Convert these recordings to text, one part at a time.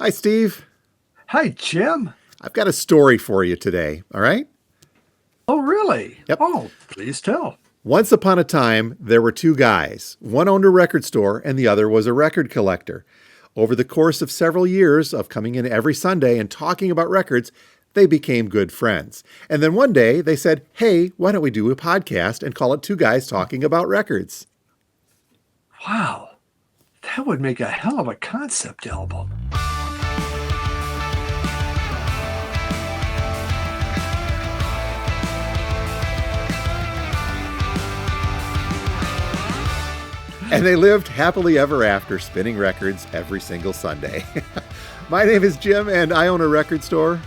Hi, Steve. Hi, Jim. I've got a story for you today. All right? Oh, really? Yep. Oh, please tell. Once upon a time, there were two guys. One owned a record store, and the other was a record collector. Over the course of several years of coming in every Sunday and talking about records, they became good friends. And then one day they said, "Hey, why don't we do a podcast and call it Two Guys Talking About Records?" Wow, that would make a hell of a concept album. And they lived happily ever after, spinning records every single Sunday. My name is Jim, and I own a record store.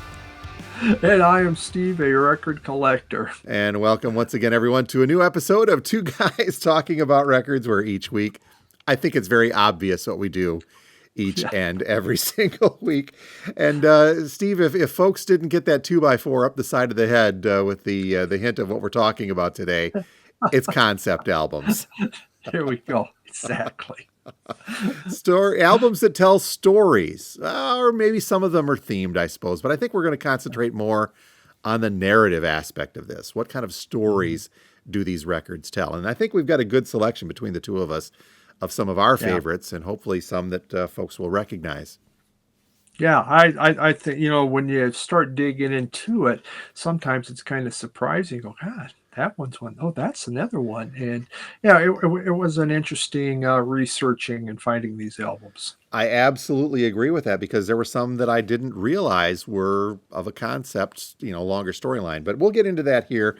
And I am Steve, a record collector. And welcome once again, everyone, to a new episode of Two Guys Talking About Records, where each week, I think it's very obvious what we do each and every single week. And Steve, if folks didn't get that 2x4 up the side of the head with the hint of what we're talking about today, it's concept albums. Here we go. Exactly. Story albums that tell stories, or maybe some of them are themed, I suppose. But I think we're going to concentrate more on the narrative aspect of this. What kind of stories do these records tell? And I think we've got a good selection between the two of us of some of our favorites, and hopefully some that folks will recognize. Yeah, I think, when you start digging into it, sometimes it's kind of surprising. You go, God, that one's one. Oh, that's another one. And yeah, it was an interesting researching and finding these albums. I absolutely agree with that because there were some that I didn't realize were of a concept, longer storyline. But we'll get into that here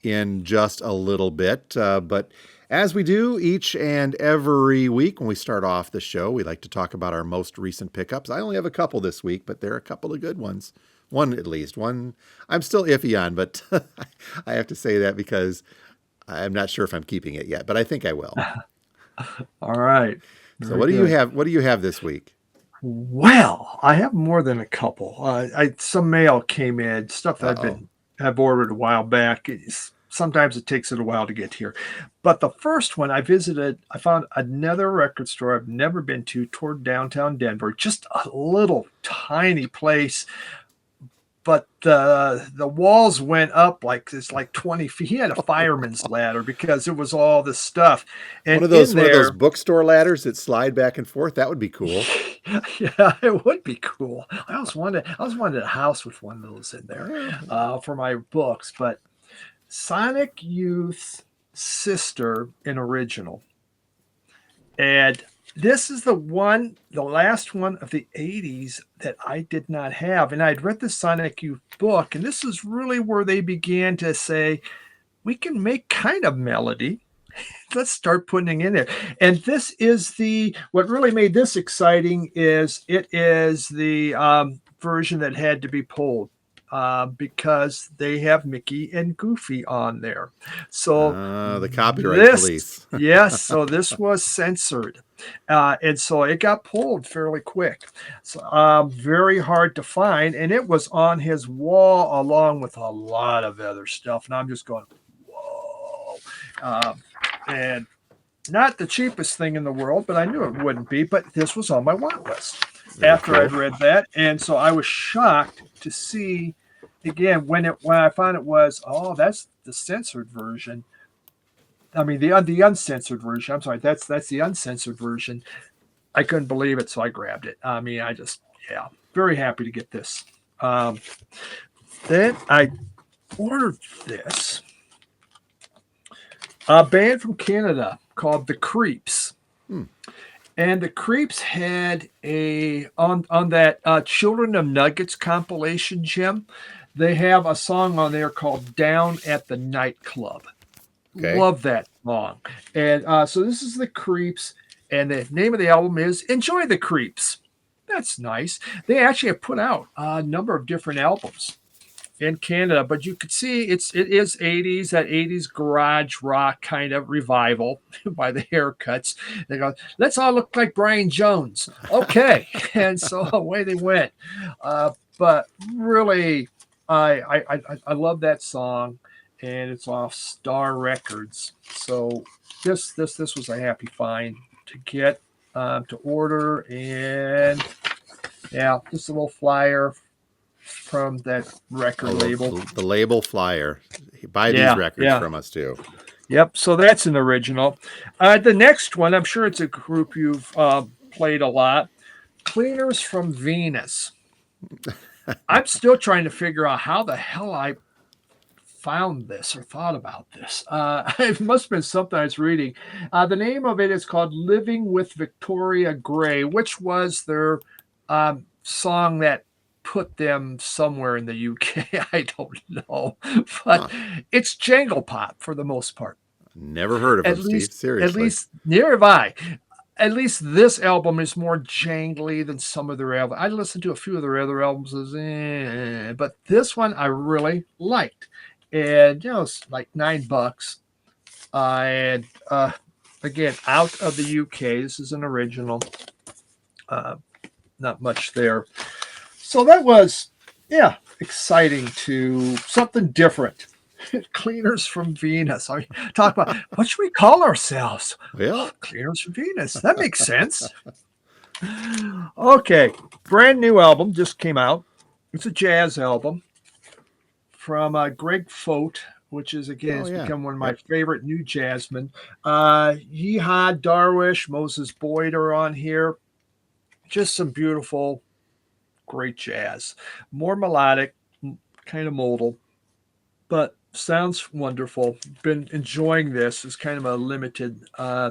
in just a little bit. But as we do each and every week when we start off the show, we like to talk about our most recent pickups. I only have a couple this week, but there are a couple of good ones. One at least. One I'm still iffy on, but I have to say that because I'm not sure if I'm keeping it yet, but I think I will. All right. So what do you have? What do you have this week? Well, I have more than a couple. Some mail came in, stuff that have ordered a while back. Sometimes it takes it a while to get here. But the first one I visited, I found another record store I've never been to toward downtown Denver, just a little tiny place. But the walls went up like 20 feet. He had a fireman's ladder because it was all this stuff. And one of those bookstore ladders that slide back and forth. That would be cool. Yeah, it would be cool. I always wanted a house with one of those in there for my books. But Sonic Youth's sister in original, and this is the last one of the 80s that I did not have. And I'd read the Sonic Youth book, and this is really where they began to say, we can make kind of melody. Let's start putting it in there. And this is what really made this exciting is it is the version that had to be pulled. Because they have Mickey and Goofy on there. So the copyright police. Yes, so this was censored. And so it got pulled fairly quick. So very hard to find. And it was on his wall along with a lot of other stuff. And I'm just going, whoa. And not the cheapest thing in the world, but I knew it wouldn't be. But this was on my want list after I'd read that. And so I was shocked to see again when I found it was that's the censored version. I mean the uncensored version. I'm sorry, that's the uncensored version. I couldn't believe it, so I grabbed it. I mean, very happy to get this. Then I ordered this. A band from Canada called The Creeps. And the Creeps had on that Children of Nuggets compilation, Jim. They have a song on there called "Down at the Nightclub." Okay. Love that song. And so this is the Creeps, and the name of the album is "Enjoy the Creeps." That's nice. They actually have put out a number of different albums in Canada, but you could see it is 80s, that 80s garage rock kind of revival by the haircuts. They go, let's all look like Brian Jones. Okay. And so away they went. But really, I love that song, and it's off Star Records. So this was a happy find to get, to order, and Yeah, just a little flyer from that record Oh, label. the label flyer. Buy these Yeah, records yeah. from us too. Yep. So that's an original. The next one, I'm sure it's a group you've played a lot. Cleaners from Venus. I'm still trying to figure out how the hell I found this or thought about this. It must have been something I was reading. The name of it is called Living with Victoria Gray, which was their song that put them somewhere in the UK. I don't know. But Huh. it's jangle pop for the most part. Never heard of At them, Steve. least, at Seriously. least nearby. At least this album is more jangly than some of their albums. I listened to a few of their other albums, but this one I really liked. And it's like $9. And again, out of the UK. This is an original. Not much there. So that was, exciting to something different. Cleaners from Venus. I mean, talk about what should we call ourselves? Well, Cleaners from Venus. That makes sense. Okay, brand new album just came out. It's a jazz album from Greg Fote, which is again oh has yeah. become one of my Yep. favorite new jazzmen. Yeehaw Darwish, Moses Boyd are on here. Just some beautiful, great jazz. More melodic, kind of modal, but sounds wonderful. Been enjoying this. It's kind of a limited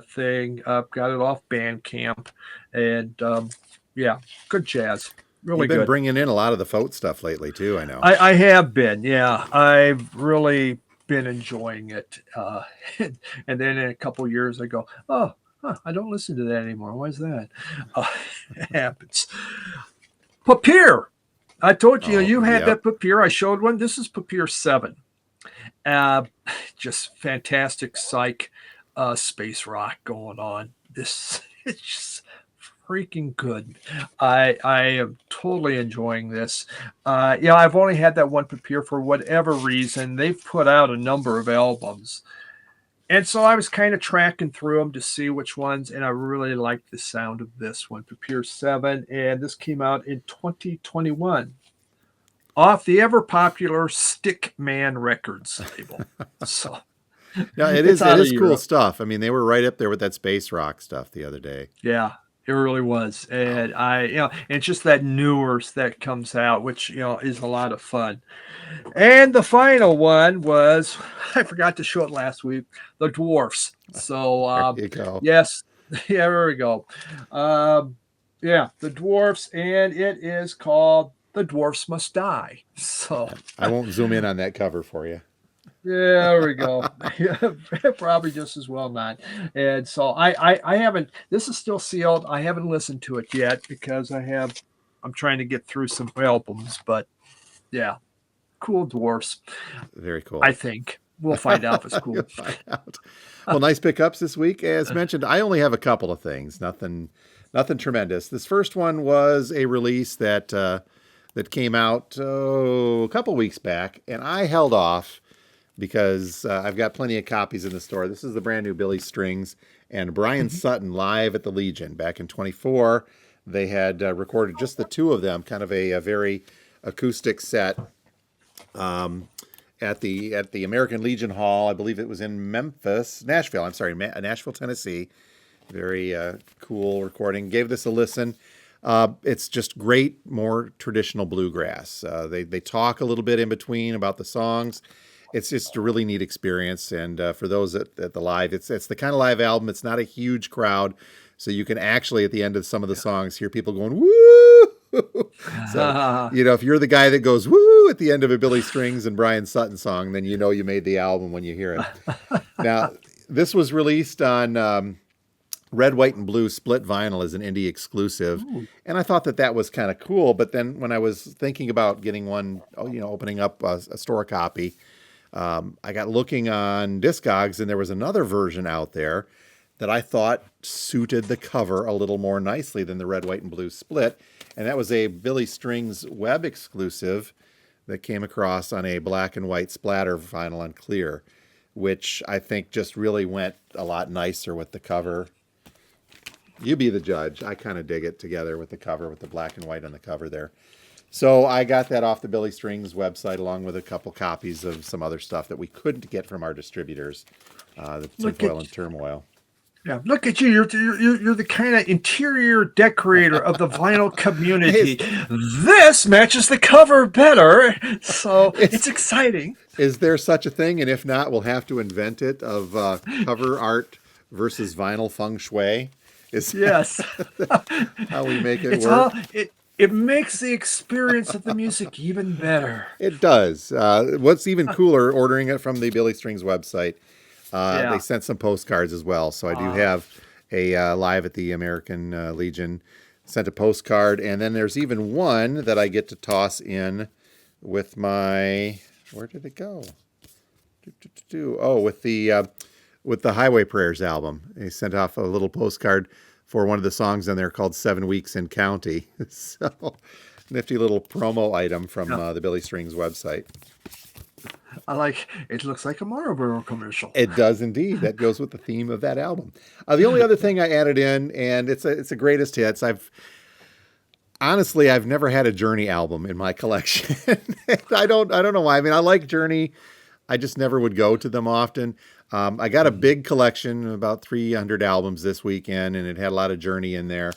thing. Got it off Bandcamp, and good jazz. Really You've been good. bringing in a lot of the folk stuff lately too, I know. I have been, yeah. I've really been enjoying it. And then in a couple years, I go, oh, I don't listen to that anymore. Why is that? Uh, it happens. Papier. I told you, Oh, you had yep. that Papier. I showed one. This is Papier 7. Uh, just fantastic psych space rock going on. This it's just freaking good. I am totally enjoying this. I've only had that one Papier for whatever reason. They've put out a number of albums. And so I was kind of tracking through them to see which ones, and I really liked the sound of this one, Papier 7, and this came out in 2021 off the ever popular Stickman Records label. So Yeah, it's it out of is cool Europe. stuff. I mean, they were right up there with that space rock stuff the other day. Yeah, it really was. Wow. And and it's just that newer that comes out, which, is a lot of fun. And the final one was, I forgot to show it last week, the Dwarfs. So, There you go. yes, yeah, there we go. The Dwarfs, and it is called The Dwarfs Must Die. So, I won't zoom in on that cover for you. yeah, there we go. Probably just as well not. And so I haven't, this is still sealed. I haven't listened to it yet because I'm trying to get through some albums, but yeah, cool Dwarfs. Very cool. I think we'll find out if it's cool. You'll find out. Well, nice pickups this week. As mentioned, I only have a couple of things. Nothing tremendous. This first one was a release that came out a couple weeks back, and I held off because I've got plenty of copies in the store. This is the brand new Billy Strings and Brian Sutton live at the Legion back in 24. They had recorded just the two of them, kind of a very acoustic set at the American Legion Hall. I believe it was in Nashville, Tennessee. Very cool recording. Gave this a listen. It's just great, more traditional bluegrass. They talk a little bit in between about the songs. It's just a really neat experience. And for those at the live, it's the kind of live album. It's not a huge crowd, so you can actually at the end of some of the songs hear people going woo. So if you're the guy that goes woo at the end of a Billy Strings and Brian Sutton song, then you made the album when you hear it. Now, this was released on Red, White, and Blue split vinyl as an indie exclusive. Ooh. And I thought that was kind of cool. But then when I was thinking about getting one, opening up a store copy, I got looking on Discogs, and there was another version out there that I thought suited the cover a little more nicely than the Red, White, and Blue split. And that was a Billy Strings web exclusive that came across on a black and white splatter vinyl on clear, which I think just really went a lot nicer with the cover. You be the judge. I kind of dig it together with the cover, with the black and white on the cover there. So I got that off the Billy Strings website, along with a couple copies of some other stuff that we couldn't get from our distributors, the Look at Tinfoil and Turmoil. Yeah, look at you. You're the kind of interior decorator of the vinyl community. This matches the cover better, so it's exciting. Is there such a thing? And if not, we'll have to invent it of cover art versus vinyl feng shui. Is Yes, that how we make it it's work? all it makes the experience of the music even better. It does. What's even cooler, ordering it from the Billy Strings website. They Yeah. sent some postcards as well. So I do have a live at the American Legion, sent a postcard. And then there's even one that I get to toss in with my, where did it go? Oh, with the Highway Prayers album. They sent off a little postcard for one of the songs in there called 7 Weeks in County. So nifty little promo item from the Billy Strings website. I like it. Looks like a Marlboro commercial. It does indeed. That goes with the theme of that album. The only other thing I added in, and it's a greatest hits. I've never had a Journey album in my collection. I don't know why. I mean, I like Journey. I just never would go to them often. I got a big collection, about 300 albums this weekend, and it had a lot of Journey in there.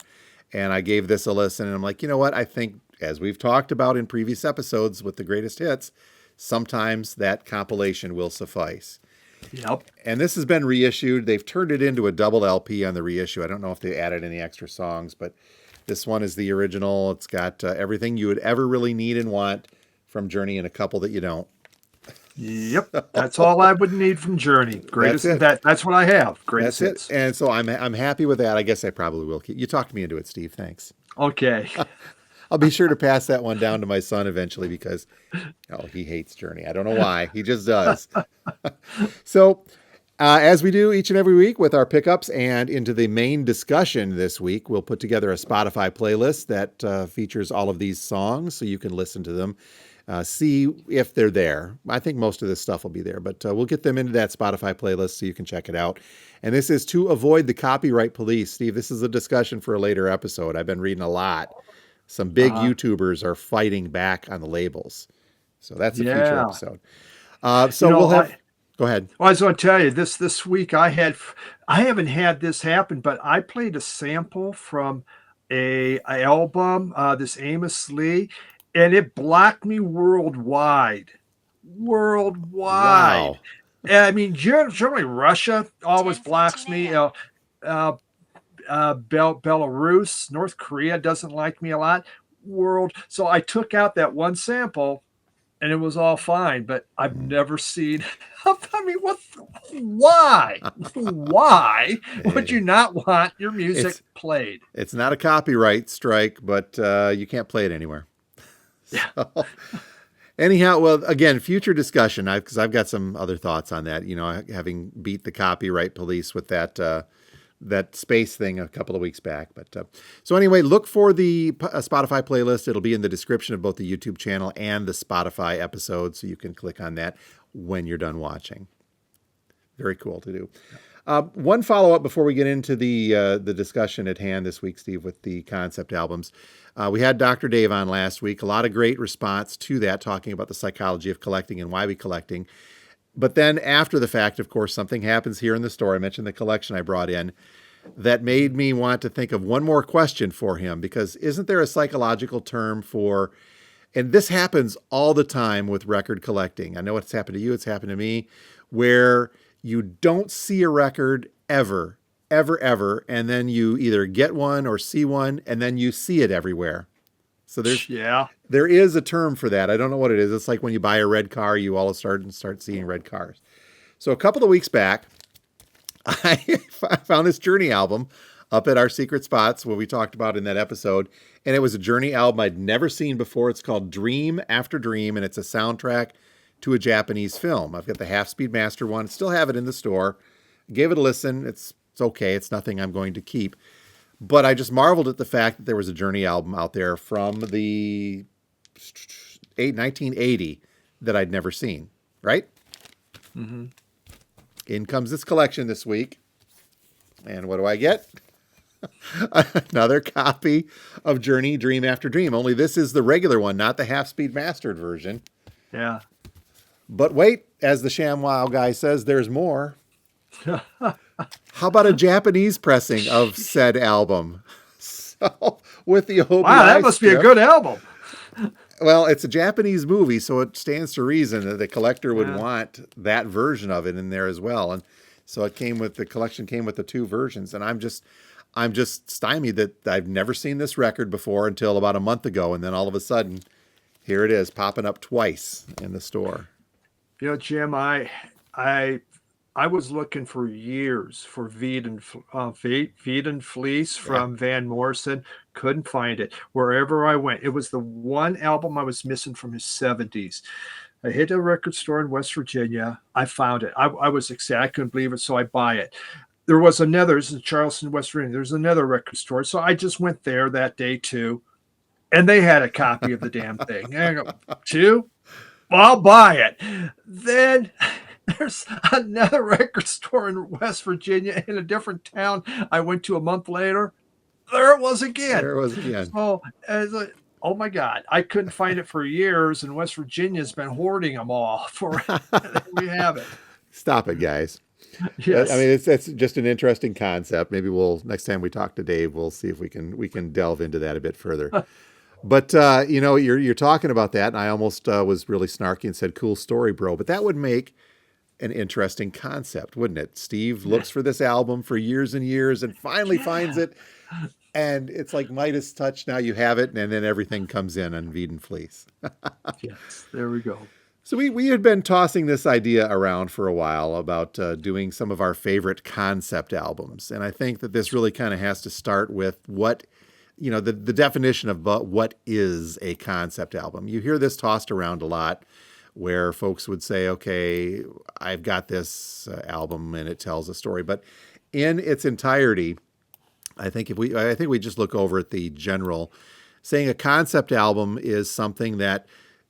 And I gave this a listen, and I'm like, you know what? I think, as we've talked about in previous episodes with the greatest hits, sometimes that compilation will suffice. Yep. And this has been reissued. They've turned it into a double LP on the reissue. I don't know if they added any extra songs, but this one is the original. It's got everything you would ever really need and want from Journey, and a couple that you don't. Yep. That's all I would need from Journey. Greatest that's what I have. Greatest That's hits. it. And so I'm happy with that. I guess I probably will keep. You talked me into it, Steve. Thanks. Okay. I'll be sure to pass that one down to my son eventually because, he hates Journey. I don't know why. He just does. So, as we do each and every week with our pickups and into the main discussion this week, we'll put together a Spotify playlist that features all of these songs so you can listen to them, see if they're there. I think most of this stuff will be there, but we'll get them into that Spotify playlist so you can check it out. And this is to avoid the copyright police. Steve, this is a discussion for a later episode. I've been reading a lot. Some big YouTubers are fighting back on the labels. So that's a future episode. We'll have... Go ahead. Well, I was going to tell you this week I haven't had this happen, but I played a sample from a album, this Amos Lee, and it blocked me worldwide. Wow. I mean, generally Russia always blocks me. Belarus, North Korea doesn't like me a lot. So I took out that one sample, and it was all fine. But I've never seen. I mean, why? Why would you not want your music played? It's not a copyright strike, but you can't play it anywhere. Yeah. So, anyhow, well, again, future discussion, because I've got some other thoughts on that. Having beat the copyright police with that space thing a couple of weeks back. But so anyway, look for the Spotify playlist. It'll be in the description of both the YouTube channel and the Spotify episode, so you can click on that when you're done watching. Very cool to do. One follow-up before we get into the discussion at hand this week, Steve, with the concept albums. We had Dr. Dave on last week. A lot of great response to that, talking about the psychology of collecting and why we collecting. But then after the fact, of course, something happens here in the store. I mentioned the collection I brought in that made me want to think of one more question for him, because isn't there a psychological term for, and this happens all the time with record collecting. I know it's happened to you. It's happened to me, where you don't see a record ever, and then you either get one or see one, and then you see it everywhere. So there is a term for that. I don't know what it is. It's like when you buy a red car, you all start seeing red cars. So a couple of weeks back, I found this Journey album up at our secret spots, what we talked about in that episode. And it was a Journey album I'd never seen before. It's called Dream After Dream, and it's a soundtrack to a Japanese film. I've got the half-speed master one. Still have it in the store. Gave it a listen. It's okay. It's nothing I'm going to keep. But I just marveled at the fact that there was a Journey album out there from the 1980 that I'd never seen, right? Mm-hmm. In comes this collection this week. And what do I get? Another copy of Journey Dream After Dream, only this is the regular one, not the half-speed mastered version. Yeah. But wait, as the ShamWow guy says, there's more. How about a Japanese pressing of said album? So, with the Wow, that OBI must be a strip. good album. Well, it's a Japanese movie, so it stands to reason that the collector would Yeah. want that version of it in there as well. And so the collection came with the two versions. And I'm just stymied that I've never seen this record before until about a month ago. And then all of a sudden, here it is popping up twice in the store. Jim, I was looking for years for Feed and Fleece Yeah. from Van Morrison. Couldn't find it wherever I went. It was the one album I was missing from his 70s. I hit a record store in West Virginia. I found it. I was excited. I couldn't believe it, so I buy it. There was another, this is Charleston, West Virginia. There's another record store. So I just went there that day too. And they had a copy of the damn thing. And I go, two? I'll buy it. Then there's another record store in West Virginia in a different town. I went to a month later. There it was again. There it was again. So, oh my God, I couldn't find it for years, and West Virginia's been hoarding them all. For we have it. Stop it, guys. Yes. I mean, it's just an interesting concept. Maybe next time we talk to Dave, we'll see if we can delve into that a bit further. But you're talking about that, and I almost was really snarky and said, "Cool story, bro." But that would make an interesting concept, wouldn't it? Steve looks for this album for years and years, and finally finds it, and it's like Midas touch. Now you have it, and then everything comes in on Veed and Fleece. Yes, there we go. So we had been tossing this idea around for a while about doing some of our favorite concept albums. And I think that this really kind of has to start with the definition of what is a concept album. You hear this tossed around a lot where folks would say, okay, I've got this album and it tells a story. But in its entirety, I think we just look over at the general, saying a concept album is something that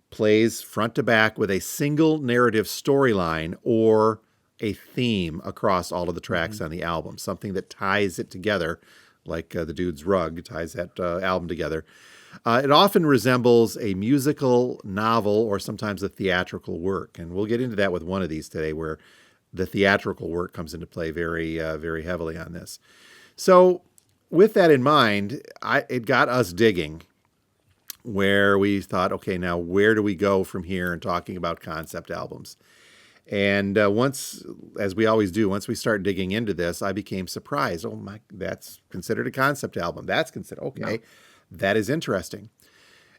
plays front to back with a single narrative storyline or a theme across all of the tracks on the album, something that ties it together, like the Dude's Rug ties that album together. It often resembles a musical, novel, or sometimes a theatrical work. And we'll get into that with one of these today, where the theatrical work comes into play very, very heavily on this. So with that in mind, it got us digging, where we thought, okay, now where do we go from here in talking about concept albums? And once, as we always do, once we start digging into this, I became surprised. Oh my, that's considered a concept album. That's considered, okay, that is interesting.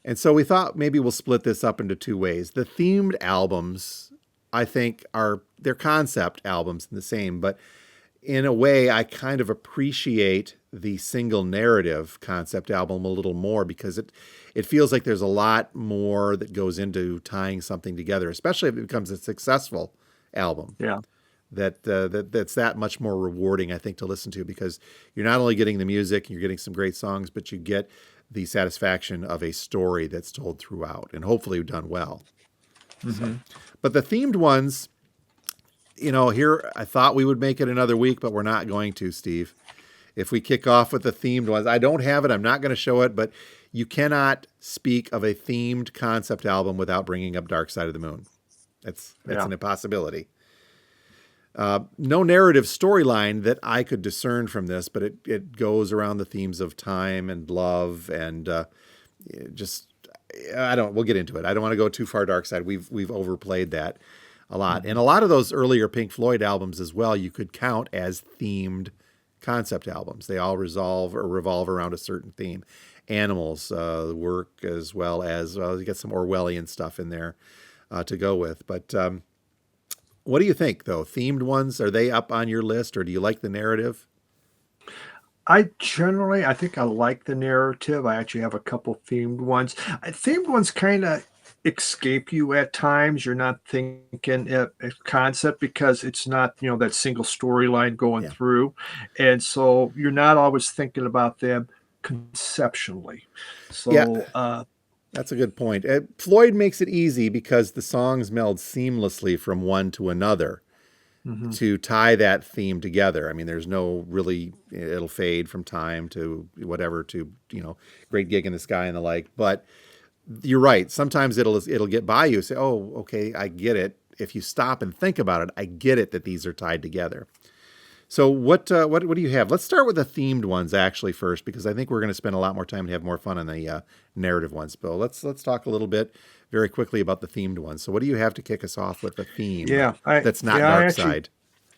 And so we thought maybe we'll split this up into two ways. The themed albums, I think, they're concept albums in the same, but in a way, I kind of appreciate the single narrative concept album a little more, because it feels like there's a lot more that goes into tying something together, especially if it becomes a successful album. Yeah. That's that much more rewarding, I think, to listen to, because you're not only getting the music and you're getting some great songs, but you get the satisfaction of a story that's told throughout and hopefully done well. So, but the themed ones, here I thought we would make it another week, but we're not going to, Steve. If we kick off with the themed ones, I don't have it. I'm not going to show it, but you cannot speak of a themed concept album without bringing up Dark Side of the Moon. That's an impossibility. No narrative storyline that I could discern from this, but it goes around the themes of time and love and we'll get into it. I don't want to go too far dark side. We've overplayed that a lot. And a lot of those earlier Pink Floyd albums as well, you could count as themed concept albums. They all revolve around a certain theme. Animals, work, as well as you get some Orwellian stuff in there to go with. But what do you think, though? Themed ones, are they up on your list, or do you like the narrative? I think I like the narrative. I actually have a couple themed ones. Themed ones kind of escape you at times. You're not thinking a concept because it's not, that single storyline going through. And so you're not always thinking about them conceptually. So, that's a good point. Floyd makes it easy because the songs meld seamlessly from one to another. Hmm. to tie that theme together. I mean, there's no really, it'll fade from time to whatever to, Great Gig in the Sky and the like. But you're right. Sometimes it'll get by you. Say, oh, okay, I get it. If you stop and think about it, I get it that these are tied together. So what do you have? Let's start with the themed ones actually first, because I think we're going to spend a lot more time and have more fun on the narrative ones. Bill, let's talk a little bit very quickly about the themed ones. So what do you have to kick us off with a theme Yeah, I that's not yeah, I Dark actually Side?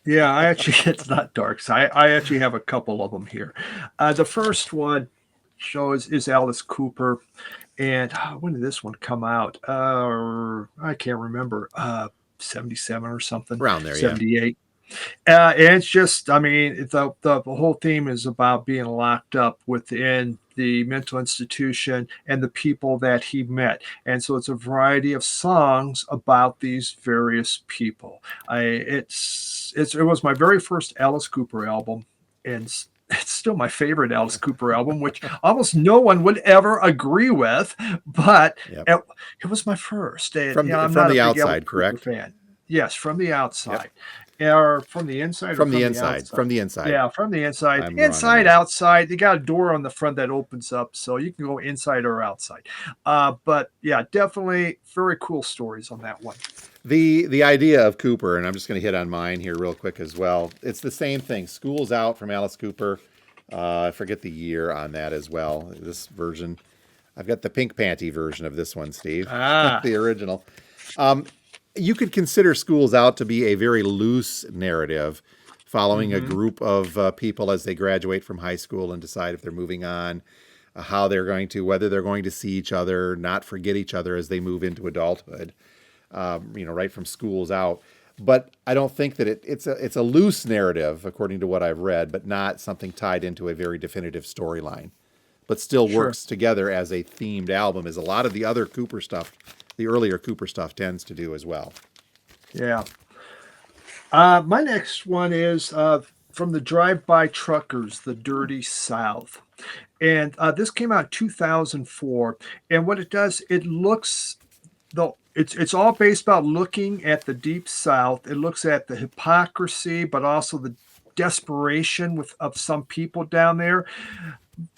yeah, I actually it's not dark. So I actually have a couple of them here. The first one shows is Alice Cooper, and when did this one come out? I can't remember. 77 or something, Around there, yeah. 78. It's just, I mean, the whole theme is about being locked up within the mental institution and the people that he met. And so it's a variety of songs about these various people. It was my very first Alice Cooper album, and it's still my favorite Alice Cooper album, which almost no one would ever agree with, but Yep. it was my first. And, I'm From not a the big Alice outside, Cooper correct? fan. Yes, from the Yep. outside. Or from the inside or From the from the inside. outside? From the inside. Yeah, from the inside. I'm wrong on Inside, that. outside. They got a door on the front that opens up, so you can go inside or outside. But yeah, definitely very cool stories on that one. The idea of Cooper, and I'm just going to hit on mine here real quick as well. It's the same thing. School's Out from Alice Cooper. I forget the year on that as well. This version, I've got the pink panty version of this one, Steve, Ah, the original. You could consider Schools Out to be a very loose narrative following a mm-hmm, group of people as they graduate from high school and decide if they're moving on, how they're going to, whether they're going to see each other, not forget each other as they move into adulthood, right from Schools Out. But I don't think that it's a loose narrative, according to what I've read, but not something tied into a very definitive storyline. But still sure. works together as a themed album, as a lot of the other Cooper stuff, the earlier Cooper stuff, tends to do as well. Yeah. My next one is from the Drive-By Truckers, The Dirty South. And this came out in 2004. And what it does, it looks though it's all based about looking at the deep south. It looks at the hypocrisy, but also the desperation of some people down there.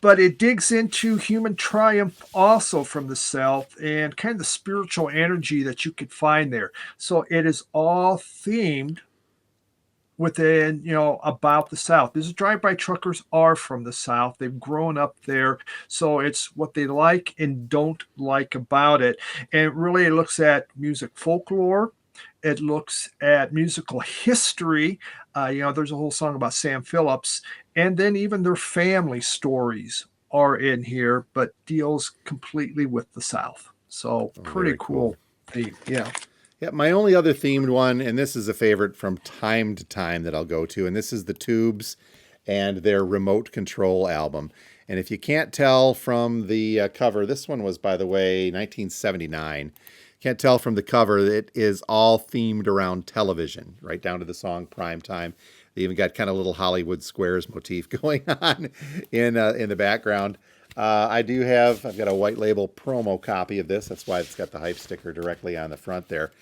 But it digs into human triumph also from the south and kind of the spiritual energy that you could find there. So it is all themed within, about the South. These drive-by truckers are from the South. They've grown up there. So it's what they like and don't like about it. And really it looks at music folklore. It looks at musical history. There's a whole song about Sam Phillips. And then even their family stories are in here, but deals completely with the South. So Oh, pretty very cool. cool theme. Yeah. Yeah, my only other themed one, and this is a favorite from time to time that I'll go to, and this is the Tubes and their Remote Control album. And if you can't tell from the cover, this one was, by the way, 1979. Can't tell from the cover, it is all themed around television, right down to the song Prime Time. They even got kind of little Hollywood Squares motif going on in the background. I've got a white label promo copy of this. That's why it's got the hype sticker directly on the front there.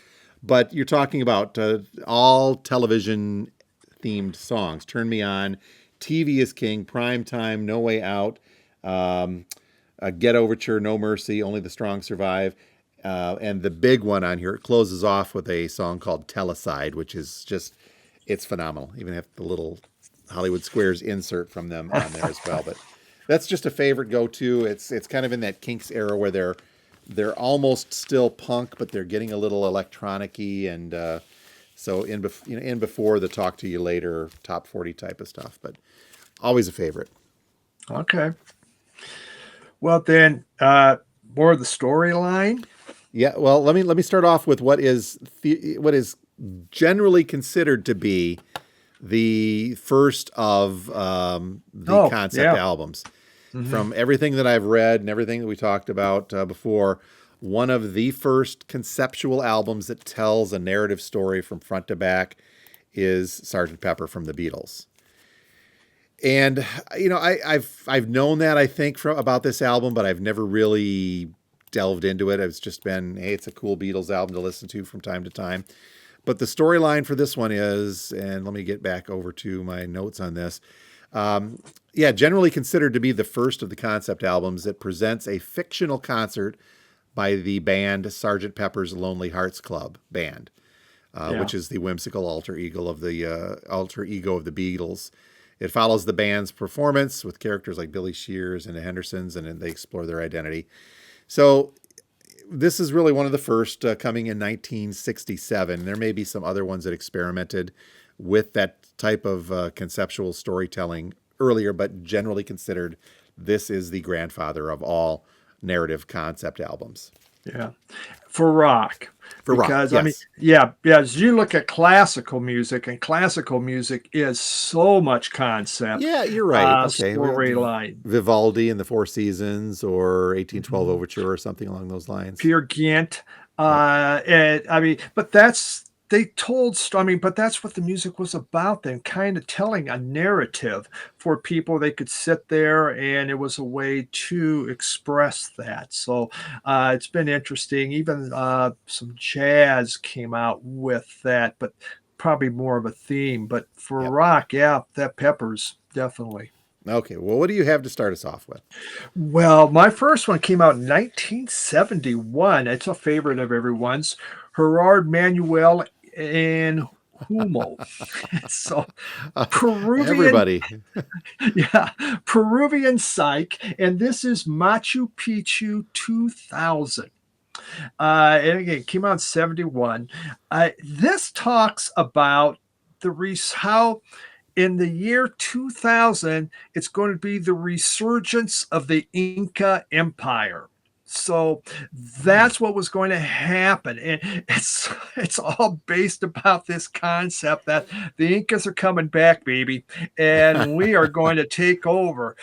But you're talking about all television themed songs. Turn Me On, TV is King, Prime Time, No Way Out, Get Overture, No Mercy, Only the Strong Survive. And the big one on here, it closes off with a song called Telecide, which is just, it's phenomenal. Even have the little Hollywood Squares insert from them on there as well. But that's just a favorite go-to. It's kind of in that Kinks era where they're almost still punk, but they're getting a little electronic-y, and so in before the Talk to You Later top 40 type of stuff. But always a favorite. Okay. Well, then, more of the storyline. Yeah, well, let me start off with what is generally considered to be the first of the Oh, concept yeah. albums. Hmm. From everything that I've read and everything that we talked about before, one of the first conceptual albums that tells a narrative story from front to back is Sgt. Pepper from the Beatles. And I've known that, I think, about this album, but I've never really delved into it. It's just been, hey, it's a cool Beatles album to listen to from time to time. But the storyline for this one is, and let me get back over to my notes on this. Um, yeah, generally considered to be the first of the concept albums that presents a fictional concert by the band Sergeant Pepper's Lonely Hearts Club Band, Yeah. which is the whimsical alter ego of the Beatles. It follows the band's performance with characters like Billy Shears and the Hendersons, and then they explore their identity. So this is really one of the first, coming in 1967. There may be some other ones that experimented with that type of conceptual storytelling earlier, but generally considered this is the grandfather of all narrative concept albums. Yeah. For rock. For rock, Because, I mean, yes. yeah, as you look at classical music, and classical music is so much concept, Yeah, you're right. Okay. storyline. Vivaldi and the Four Seasons or 1812 Overture or something along those lines. Peer Gynt. Yep. And I mean, but that's they told. I mean, but that's what the music was about. Then, kind of telling a narrative for people. They could sit there, and it was a way to express that. So it's been interesting. Even some jazz came out with that, but probably more of a theme. But for Yep. rock, yeah, that Peppers definitely. Okay. Well, what do you have to start us off with? Well, my first one came out in 1971. It's a favorite of everyone's. Gerard Manuel and Humo. So Peruvian, Everybody. yeah, Peruvian Psych, and this is Machu Picchu 2000. And again, it came out in 71. This talks about how in the year 2000, it's going to be the resurgence of the Inca Empire. So that's what was going to happen, and it's all based about this concept that the Incas are coming back, baby, and we are going to take over.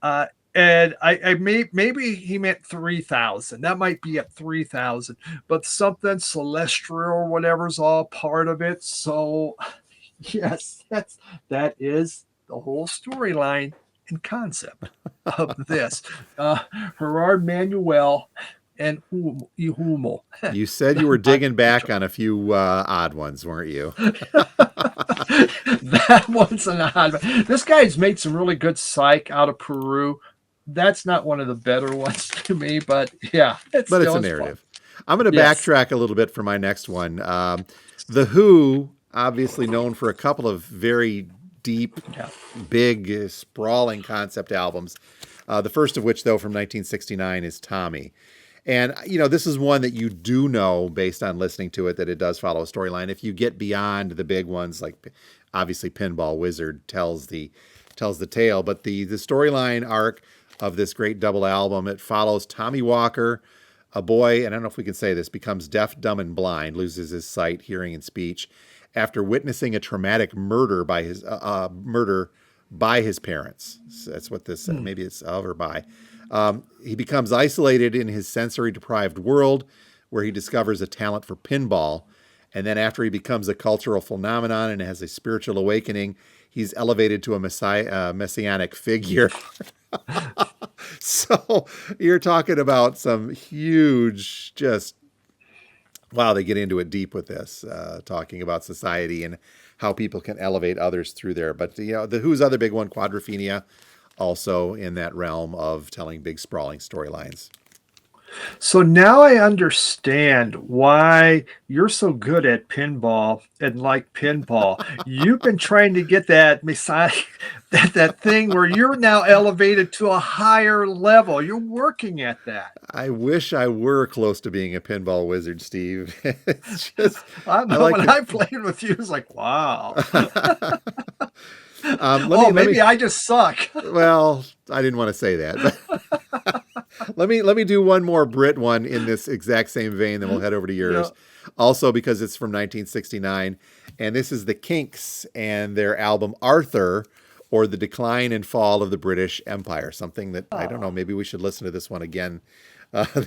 Uh, and maybe he meant 3,000. That might be at 3,000, but something celestial or whatever's all part of it. So yes, that is the whole storyline and concept of this. Gerard Manuel and Humo. You said you were digging back on a few odd ones, weren't you? That one's an odd one. This guy's made some really good psych out of Peru. That's not one of the better ones to me, but yeah, But it's still a is narrative. fun. I'm going to Yes. backtrack a little bit for my next one. The Who, obviously known for a couple of very deep, Yeah. big, sprawling concept albums. The first of which, though, from 1969 is Tommy. And, this is one that you do know based on listening to it that it does follow a storyline. If you get beyond the big ones, like obviously Pinball Wizard tells the tale, but the storyline arc of this great double album, it follows Tommy Walker, a boy, and I don't know if we can say this, becomes deaf, dumb, and blind, loses his sight, hearing, and speech after witnessing a traumatic murder by his parents. So that's what this, maybe it's of or by. He becomes isolated in his sensory deprived world where he discovers a talent for pinball. And then after he becomes a cultural phenomenon and has a spiritual awakening, he's elevated to a messianic figure. So you're talking about some huge, just, wow, they get into it deep with this, talking about society and how people can elevate others through there. But, the Who's other big one, Quadrophenia, also in that realm of telling big, sprawling storylines. So now I understand why you're so good at pinball and like pinball. You've been trying to get that messiah, that thing where you're now elevated to a higher level. You're working at that. I wish I were close to being a pinball wizard, Steve. It's just, I I know like when to. I played with you, it's like, wow. Let Maybe me. I just suck. Well, I didn't want to say that. But let me do one more Brit one in this exact same vein, then we'll head over to Yeah. yours. Also because it's from 1969, and this is the Kinks and their album Arthur, or the Decline and Fall of the British Empire. Something that I don't know. Maybe we should listen to this one again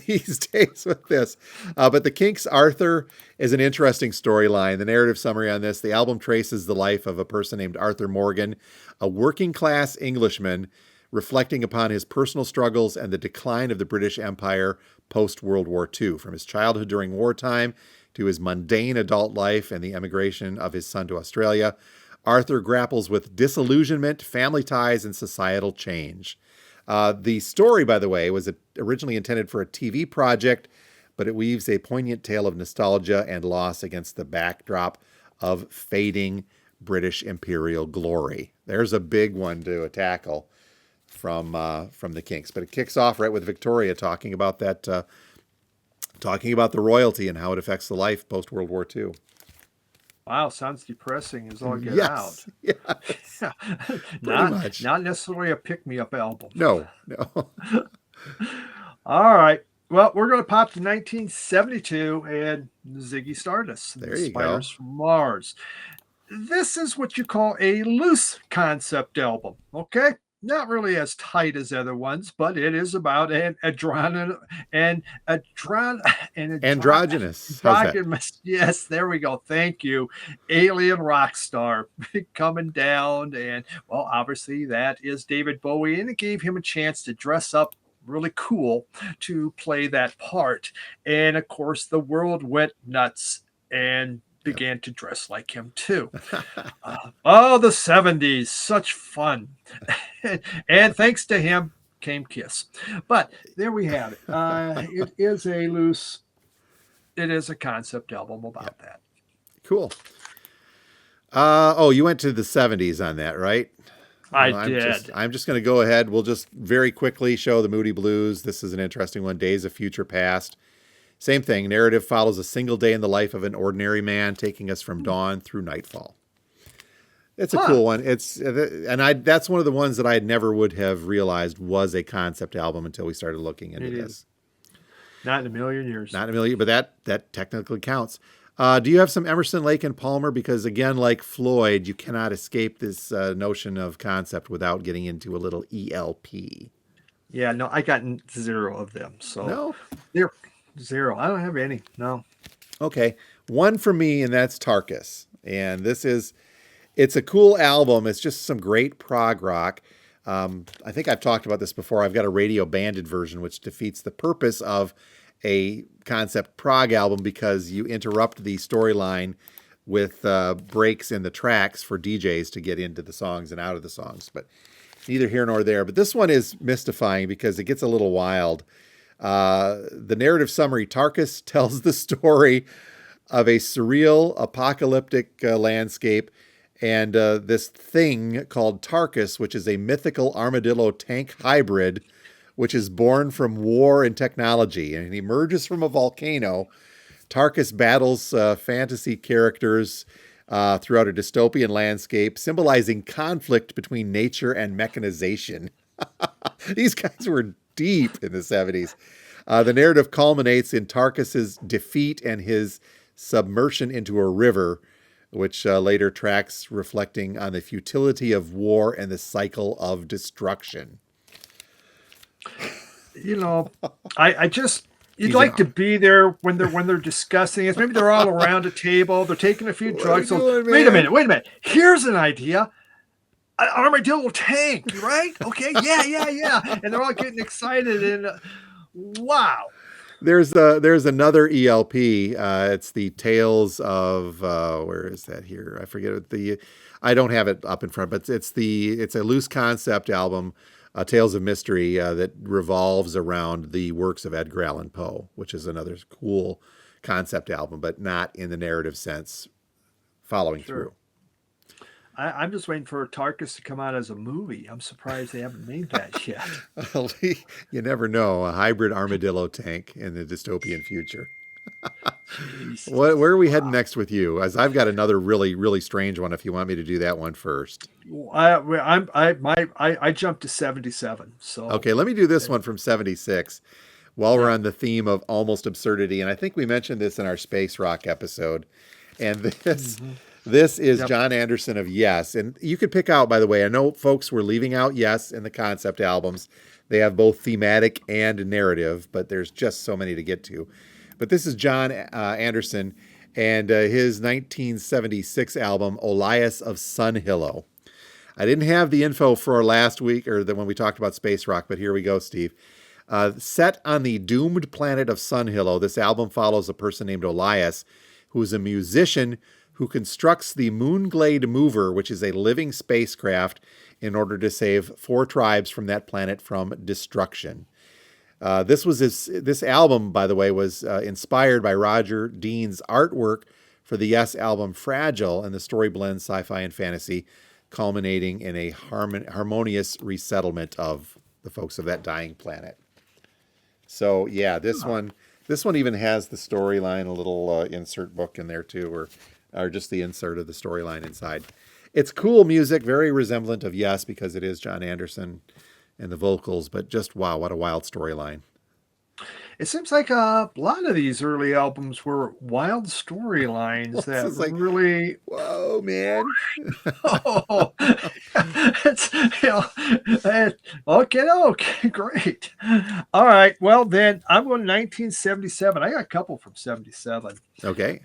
these days with this. But the Kinks' Arthur is an interesting storyline. The narrative summary on this: the album traces the life of a person named Arthur Morgan, a working class Englishman reflecting upon his personal struggles and the decline of the British Empire post World War II, from his childhood during wartime to his mundane adult life and the emigration of his son to Australia, Arthur grapples with disillusionment, family ties, and societal change. The story, by the way, was originally intended for a TV project, but it weaves a poignant tale of nostalgia and loss against the backdrop of fading British imperial glory. There's a big one to tackle from the Kinks, but it kicks off right with Victoria talking about that, talking about the royalty and how it affects the life post World War II. Wow, sounds depressing as all get out. Yes. Yeah. Pretty much. Not necessarily a pick-me-up album. No. All right. Well, we're going to pop to 1972 and Ziggy Stardust. There you Spiders from Mars. This is what you call a loose concept album, okay? Not really as tight as other ones, but it is about androgynous. Yes, there we go. Thank you. Alien rock star coming down. And, well, obviously that is David Bowie, and it gave him a chance to dress up really cool to play that part. And, of course, the world went nuts and began to dress like him too. The 70s, such fun. And thanks to him came Kiss. But there we have it. It is a concept album about that. Cool. You went to the 70s on that, right? I did. I'm just going to go ahead. We'll just very quickly show the Moody Blues. This is an interesting one. Days of Future Past. Same thing. Narrative follows a single day in the life of an ordinary man, taking us from dawn through nightfall. It's a cool one. That's one of the ones that I never would have realized was a concept album until we started looking into this. Not in a million years. Not in a million, but that technically counts. Do you have some Emerson, Lake, and Palmer? Because again, like Floyd, you cannot escape this notion of concept without getting into a little ELP. Yeah, no, I got 0 of them. So no, they're 0. I don't have any. No. Okay. One for me, and that's Tarkus. And it's a cool album. It's just some great prog rock. I think I've talked about this before. I've got a radio banded version, which defeats the purpose of a concept prog album because you interrupt the storyline with breaks in the tracks for DJs to get into the songs and out of the songs. But neither here nor there. But this one is mystifying because it gets a little wild. The narrative summary, Tarkus tells the story of a surreal apocalyptic landscape and this thing called Tarkus, which is a mythical armadillo tank hybrid, which is born from war and technology. And he emerges from a volcano. Tarkus battles fantasy characters throughout a dystopian landscape, symbolizing conflict between nature and mechanization. These guys were deep in the 70s. The narrative culminates in Tarkus's defeat and his submersion into a river, which later tracks reflecting on the futility of war and the cycle of destruction. You know, you'd like to be there when they're discussing it. Maybe they're all around a table. They're taking a few drugs. Wait a minute. Here's an idea. An armadillo tank, right? Okay, yeah. And they're all getting excited and wow. There's another ELP. It's the Tales of where is that here? I forget what I don't have it up in front, but it's a loose concept album, Tales of Mystery, that revolves around the works of Edgar Allan Poe, which is another cool concept album, but not in the narrative sense following through. I'm just waiting for Tarkus to come out as a movie. I'm surprised they haven't made that yet. You never know. A hybrid armadillo tank in the dystopian future. Where are we heading next with you? As I've got another really, really strange one. If you want me to do that one first, I jumped to 77. So okay, let me do this one from 76. While we're on the theme of almost absurdity, and I think we mentioned this in our space rock episode, and this. Mm-hmm. This is John Anderson of Yes. And you could pick out, by the way, I know folks were leaving out Yes in the concept albums. They have both thematic and narrative, but there's just so many to get to. But this is John Anderson and his 1976 album, Olias of Sunhillow. I didn't have the info for last week or when we talked about space rock, but here we go, Steve. Set on the doomed planet of Sunhillow, this album follows a person named Elias, who is a musician who constructs the Moonglade Mover, which is a living spacecraft, in order to save 4 tribes from that planet from destruction. This album, by the way, was inspired by Roger Dean's artwork for the Yes album Fragile, and the story blends sci-fi and fantasy, culminating in a harmonious resettlement of the folks of that dying planet. So yeah, this one even has the storyline, a little insert book in there too, or just the insert of the storyline inside. It's cool music, very resemblant of Yes because it is John Anderson and the vocals, but just wow, what a wild storyline. It seems like a lot of these early albums were wild storylines This that is like, really. whoa, man. Oh, it's, okay, great. All right, well then I'm going to 1977. I got a couple from 77. Okay.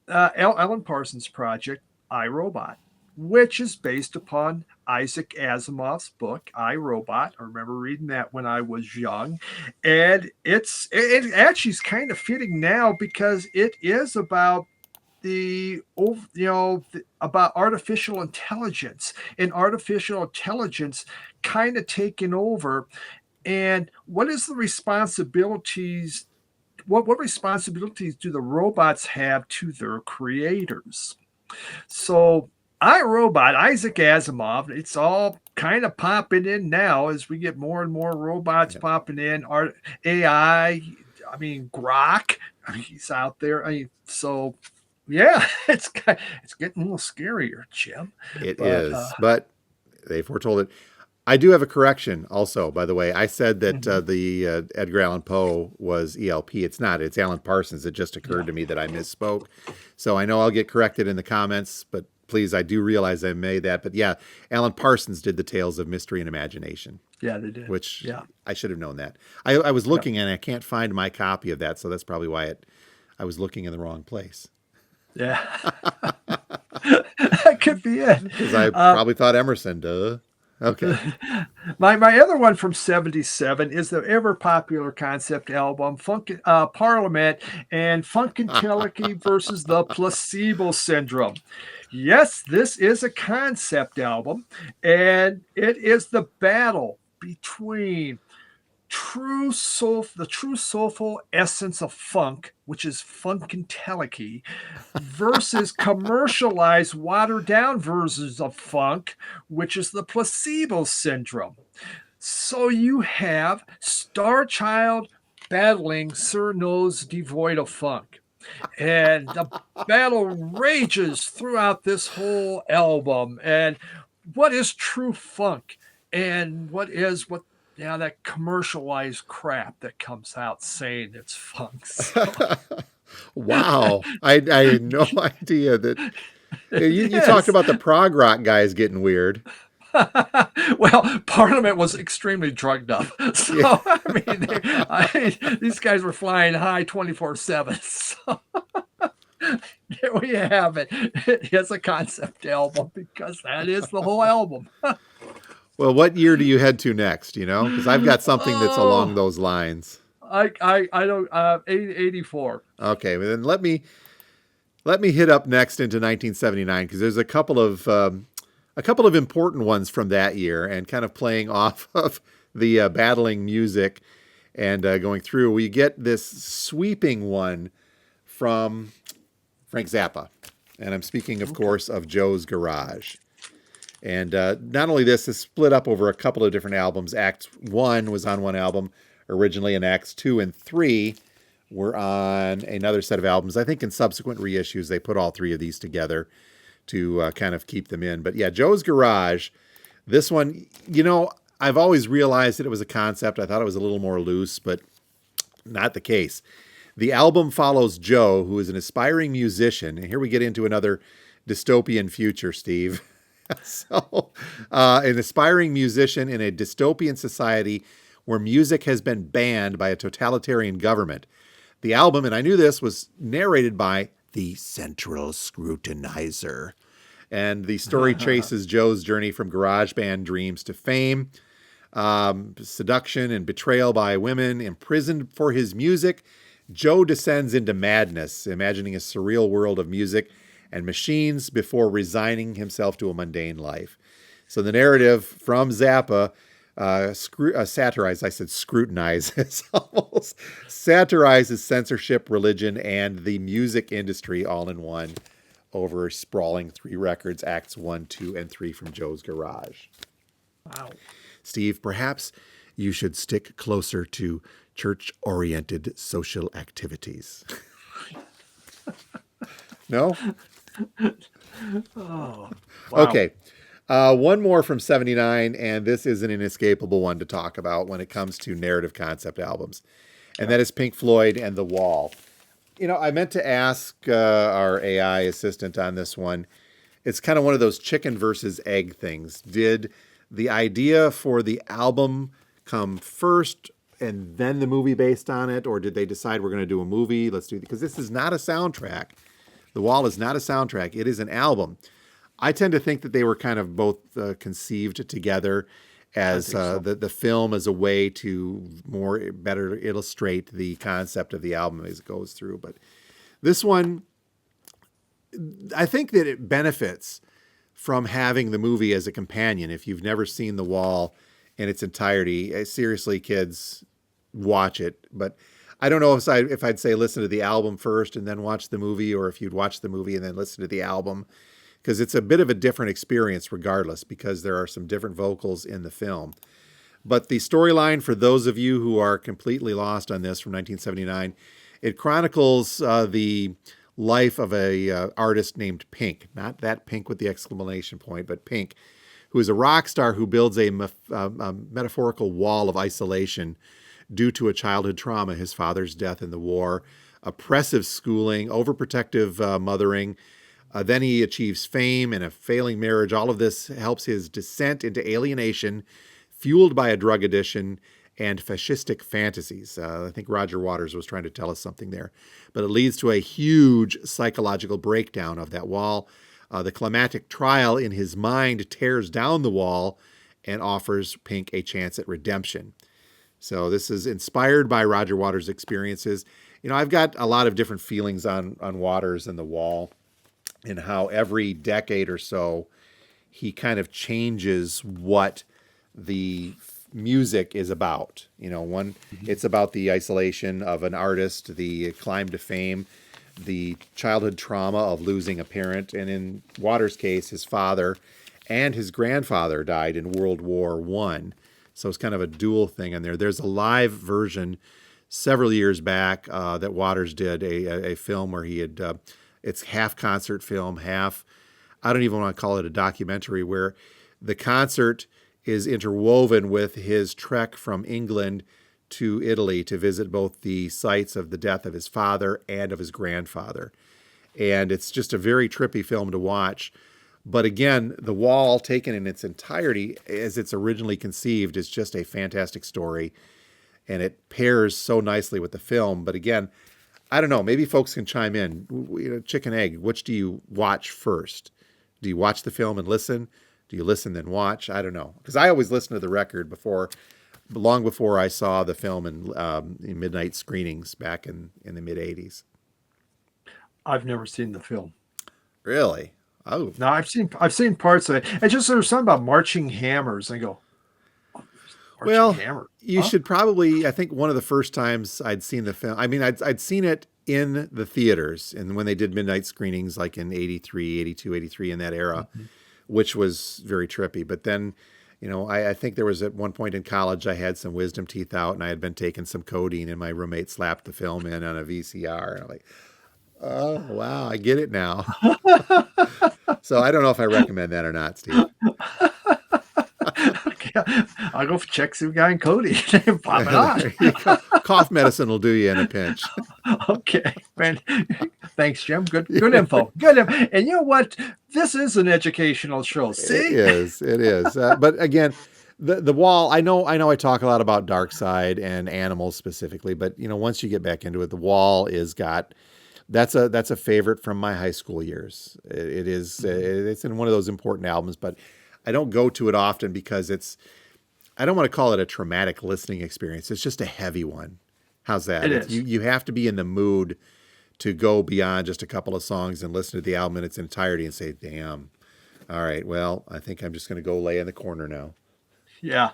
Alan Parsons' project, I, Robot, which is based upon Isaac Asimov's book, I, Robot. I remember reading that when I was young. And it actually is kind of fitting now because it is about about artificial intelligence, and artificial intelligence kind of taking over. And what is the responsibilities? What responsibilities do the robots have to their creators? So, I, Robot, Isaac Asimov, it's all kind of popping in now as we get more and more robots popping in. AI, I mean, Grok, he's out there. So, yeah, it's getting a little scarier, Jim. It is, but they foretold it. I do have a correction also, by the way. I said that the Edgar Allan Poe was ELP. It's not. It's Alan Parsons. It just occurred to me that I misspoke. So I know I'll get corrected in the comments, but please, I do realize I made that. But yeah, Alan Parsons did the Tales of Mystery and Imagination. Yeah, they did. Which I should have known that. I was looking and I can't find my copy of that, so that's probably why I was looking in the wrong place. Yeah. That could be it. Because I probably thought Emerson, duh. Okay. My other one from 77 is the ever popular concept album Parliament and Funkadelic versus the Placebo Syndrome. Yes, this is a concept album, and it is the battle between the true soulful essence of funk, which is Funkadelic, versus commercialized, watered down versions of funk, which is the Placebo Syndrome. So you have Star Child battling Sir Nose devoid of funk. And the battle rages throughout this whole album. And what is true funk? And what that commercialized crap that comes out saying it's funk. So. Wow. I had no idea that you talked about the prog rock guys getting weird. Well, Parliament was extremely drugged up. So, these guys were flying high 24/7. So, there we have it. It is a concept album because that is the whole album. Well, what year do you head to next? Because I've got something that's along those lines. I don't 84. Okay, well then let me hit up next into 1979 because there's a couple of important ones from that year, and kind of playing off of the battling music and going through. We get this sweeping one from Frank Zappa, and I'm speaking, of course, of Joe's Garage. And not only this is split up over a couple of different albums. Act 1 was on one album originally, and Acts 2 and 3 were on another set of albums. I think in subsequent reissues, they put all 3 of these together to kind of keep them in. But yeah, Joe's Garage, this one, I've always realized that it was a concept. I thought it was a little more loose, but not the case. The album follows Joe, who is an aspiring musician. And here we get into another dystopian future, Steve. So, an aspiring musician in a dystopian society where music has been banned by a totalitarian government. The album, and I knew this, was narrated by the Central Scrutinizer. And the story traces Joe's journey from garage band dreams to fame. seduction and betrayal by women, imprisoned for his music, Joe descends into madness, imagining a surreal world of music and machines before resigning himself to a mundane life. So the narrative from Zappa satirizes, I said scrutinizes, almost satirizes censorship, religion, and the music industry all in one over sprawling 3 records, acts 1, 2, and 3 from Joe's Garage. Wow. Steve, perhaps you should stick closer to church-oriented social activities. No? Oh, wow. Okay. One more from 79, and this is an inescapable one to talk about when it comes to narrative concept albums. And that is Pink Floyd and The Wall. You know, I meant to ask our AI assistant on this one. It's kind of one of those chicken versus egg things. Did the idea for the album come first and then the movie based on it? Or did they decide we're going to do a movie? Let's do it. Because this is not a soundtrack. The Wall is not a soundtrack. It is an album. I tend to think that they were kind of both conceived together as the film as a way to better illustrate the concept of the album as it goes through. But this one, I think that it benefits from having the movie as a companion. If you've never seen The Wall in its entirety, seriously, kids, watch it. But I don't know if I'd say listen to the album first and then watch the movie, or if you'd watch the movie and then listen to the album, because it's a bit of a different experience regardless, because there are some different vocals in the film. But the storyline, for those of you who are completely lost on this, from 1979, it chronicles the life of a artist named Pink, not that Pink with the exclamation point, but Pink, who is a rock star who builds a metaphorical wall of isolation due to a childhood trauma, his father's death in the war, oppressive schooling, overprotective mothering. Then he achieves fame and a failing marriage. All of this helps his descent into alienation, fueled by a drug addiction and fascistic fantasies. I think Roger Waters was trying to tell us something there. But it leads to a huge psychological breakdown of that wall. The climactic trial in his mind tears down the wall and offers Pink a chance at redemption. So this is inspired by Roger Waters' experiences. You know, I've got a lot of different feelings on Waters and The Wall, and how every decade or so he kind of changes what the music is about. You know, it's about the isolation of an artist, the climb to fame, the childhood trauma of losing a parent, and in Waters' case, his father and his grandfather died in World War I. So it's kind of a dual thing in there. There's a live version several years back that Waters did, a film where he had, it's half concert film, half, I don't even want to call it a documentary, where the concert is interwoven with his trek from England to Italy to visit both the sites of the death of his father and of his grandfather. And it's just a very trippy film to watch. But again, The Wall, taken in its entirety as it's originally conceived, is just a fantastic story. And it pairs so nicely with the film. But again, I don't know, maybe folks can chime in. You know, chicken egg, which do you watch first? Do you watch the film and listen? Do you listen then watch? I don't know. Because I always listen to the record long before I saw the film in midnight screenings back in the mid-'80s. I've never seen the film. Really? Oh. No, I've seen parts of it. It's just there's something about marching hammers. I go, you should probably, I think one of the first times I'd seen the film, I mean, I'd seen it in the theaters, and when they did midnight screenings, like in 83, 82, 83, in that era, which was very trippy. But then, you know, I think there was at one point in college, I had some wisdom teeth out, and I had been taking some codeine, and my roommate slapped the film in on a VCR, and I'm like, oh, wow, I get it now. So I don't know if I recommend that or not, Steve. I'll go check some guy in Cody and pop it on. Cough medicine will do you in a pinch. Okay, man. Thanks, Jim. Good info. Good info. And you know what? This is an educational show. See, it is. But again, the Wall. I know. I talk a lot about Dark Side and animals specifically, but you know, once you get back into it, The Wall that's a favorite from my high school years. It is. It's in one of those important albums, but I don't go to it often because I don't want to call it a traumatic listening experience. It's just a heavy one. How's that? It It's, is. you have to be in the mood to go beyond just a couple of songs and listen to the album in its entirety and say, damn, all right, well, I think I'm just going to go lay in the corner now. Yeah,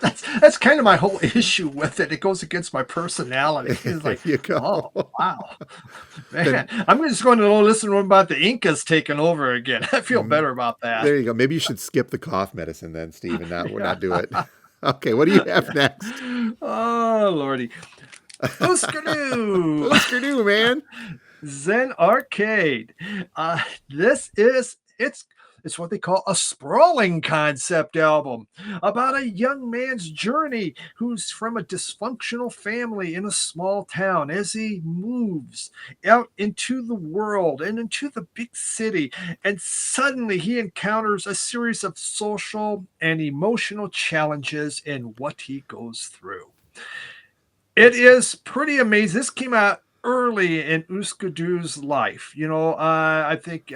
that's kind of my whole issue with it. It goes against my personality. It's There like, you go. oh wow, man, Then I'm just going to listen to about the Incas taking over again. I feel mm, better about that. there you go. Maybe you should skip the cough medicine then, Steve, and Yeah. not do it. Okay, what do you have next? Oh lordy, Ooskadoo, Ooskadoo, man. Zen Arcade. This is it's what they call a sprawling concept album about a young man's journey who's from a dysfunctional family in a small town as he moves out into the world and into the big city. And suddenly he encounters a series of social and emotional challenges in what he goes through. It is pretty amazing. This came out early in Uskadoo's life. I think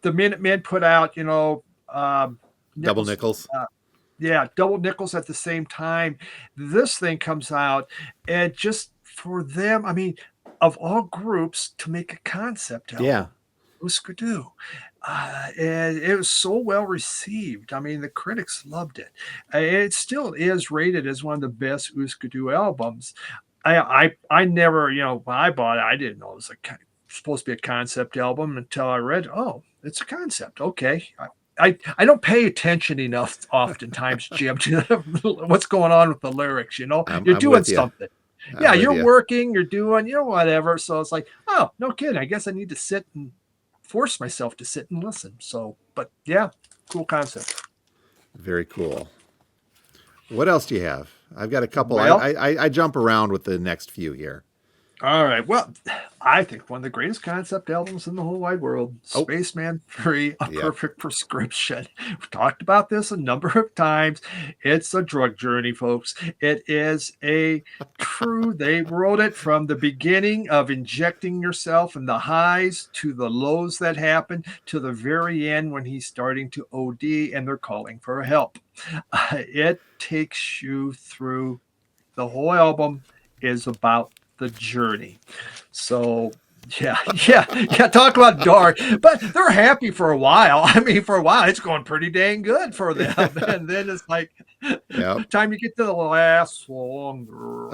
the Minutemen put out, Double Nichols, nickels. yeah, double nickels at the same time. This thing comes out, and just for them, I mean, of all groups to make a concept Yeah, album, Uskadoo. And it was so well received. I mean, the critics loved it. It still is rated as one of the best Uskadoo albums. I never, when I bought it, I didn't know it was supposed to be a concept album until I read, oh, it's a concept. Okay. I don't pay attention enough oftentimes, Jim, to what's going on with the lyrics. You're I'm doing with you. something. I'm Yeah, with you're you. working, you're doing, whatever. So it's like, oh, no kidding. I guess I need to sit and force myself to sit and listen. So, but yeah, cool concept. Very cool. What else do you have? I've got a couple. Well, I jump around with the next few here. all right. Well, I think one of the greatest concept albums in the whole wide world, Oh, Spaceman 3, A yep. Perfect Prescription. We've talked about this a number of times. It's a drug journey, folks. It is they wrote it from the beginning of injecting yourself and the highs to the lows that happen to the very end when he's starting to OD and they're calling for help. It takes you through the whole album is about the journey. So yeah. Talk about dark, but they're happy for a while. I mean, for a while, it's going pretty dang good for them, and then it's like, Yep. time you get to the last song, girl.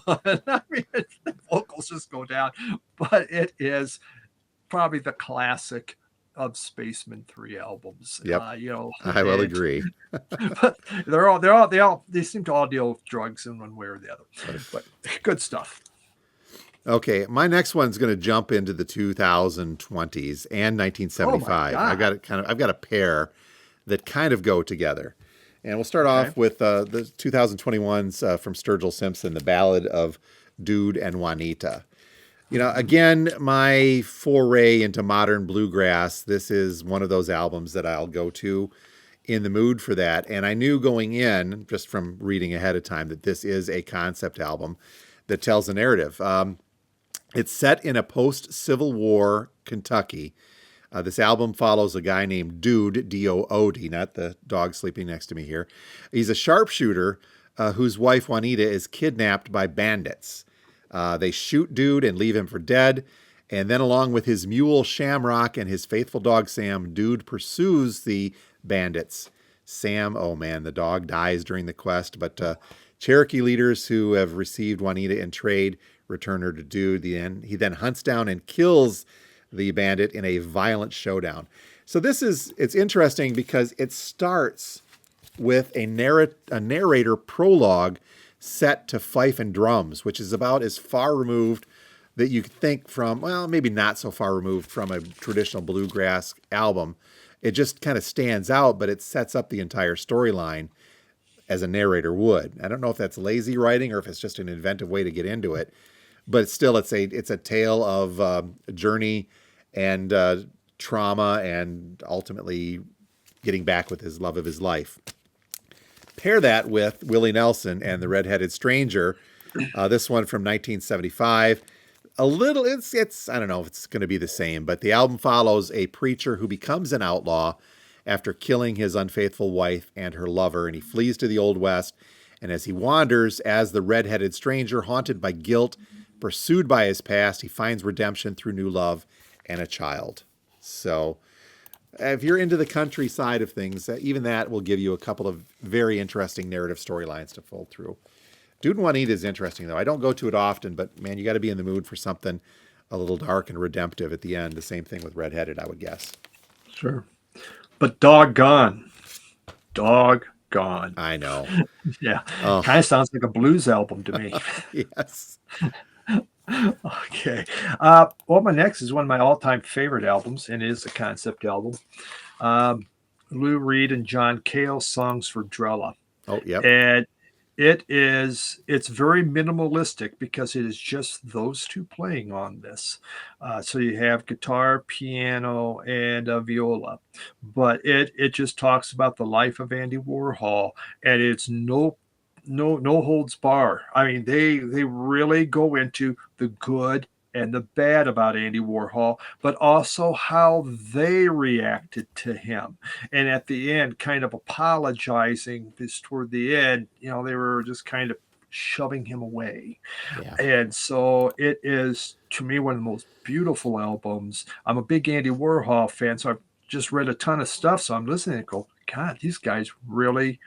I mean, the vocals just go down, but it is probably the classic of Spaceman 3 albums. Yep. I will agree. But they seem to all deal with drugs in one way or the other. But good stuff. Okay, my next one's going to jump into the 2020s and Oh my 1975. God. I've got a pair that kind of go together. And we'll start Okay. off with the 2021s from Sturgill Simpson, The Ballad of Dude and Juanita. Again, my foray into modern bluegrass, this is one of those albums that I'll go to in the mood for that. And I knew going in, just from reading ahead of time, that this is a concept album that tells a narrative. It's set in a post-Civil War Kentucky. This album follows a guy named Dood, D-O-O-D, not the dog sleeping next to me here. He's a sharpshooter whose wife Juanita is kidnapped by bandits. They shoot Dood and leave him for dead. And then along with his mule Shamrock and his faithful dog Sam, Dood pursues the bandits. Sam, oh man, the dog dies during the quest, but Cherokee leaders who have received Juanita in trade return her to Dood. He then hunts down and kills the bandit in a violent showdown. So it's interesting because it starts with a narrator prologue set to fife and drums, which is about as far removed that you could think from, well, maybe not so far removed from a traditional bluegrass album. It just kind of stands out, but it sets up the entire storyline as a narrator would. I don't know if that's lazy writing or if it's just an inventive way to get into it, but still, it's a tale of journey and trauma, and ultimately getting back with his love of his life. Pair that with Willie Nelson and the Red-Headed Stranger. This one from 1975. It's I don't know if it's going to be the same, but the album follows a preacher who becomes an outlaw after killing his unfaithful wife and her lover, and he flees to the Old West. And as he wanders as the red-headed stranger, haunted by guilt, pursued by his past, he finds redemption through new love and a child. So if you're into the country side of things, even that will give you a couple of very interesting narrative storylines to fold through. Dude and Juanita is interesting, though. I don't go to it often, but man, you got to be in the mood for something a little dark and redemptive at the end. The same thing with Redheaded, I would guess. Sure. But doggone. I know. Yeah. Oh, Kind of sounds like a blues album to me. yes. Okay. Well, my next is one of my all-time favorite albums, and it is a concept album. Um, Lou Reed and John Cale, Songs for Drella. Oh, yep. And it's very minimalistic because it is just those two playing on this. So you have guitar, piano, and viola, but it just talks about the life of Andy Warhol, and it's no holds bar. I mean, they really go into the good and the bad about Andy Warhol, but also how they reacted to him. And at the end, kind of apologizing, because toward the end, they were just kind of shoving him away. Yeah. And so it is, to me, one of the most beautiful albums. I'm a big Andy Warhol fan, so I've just read a ton of stuff. So I'm listening and go, God, these guys really,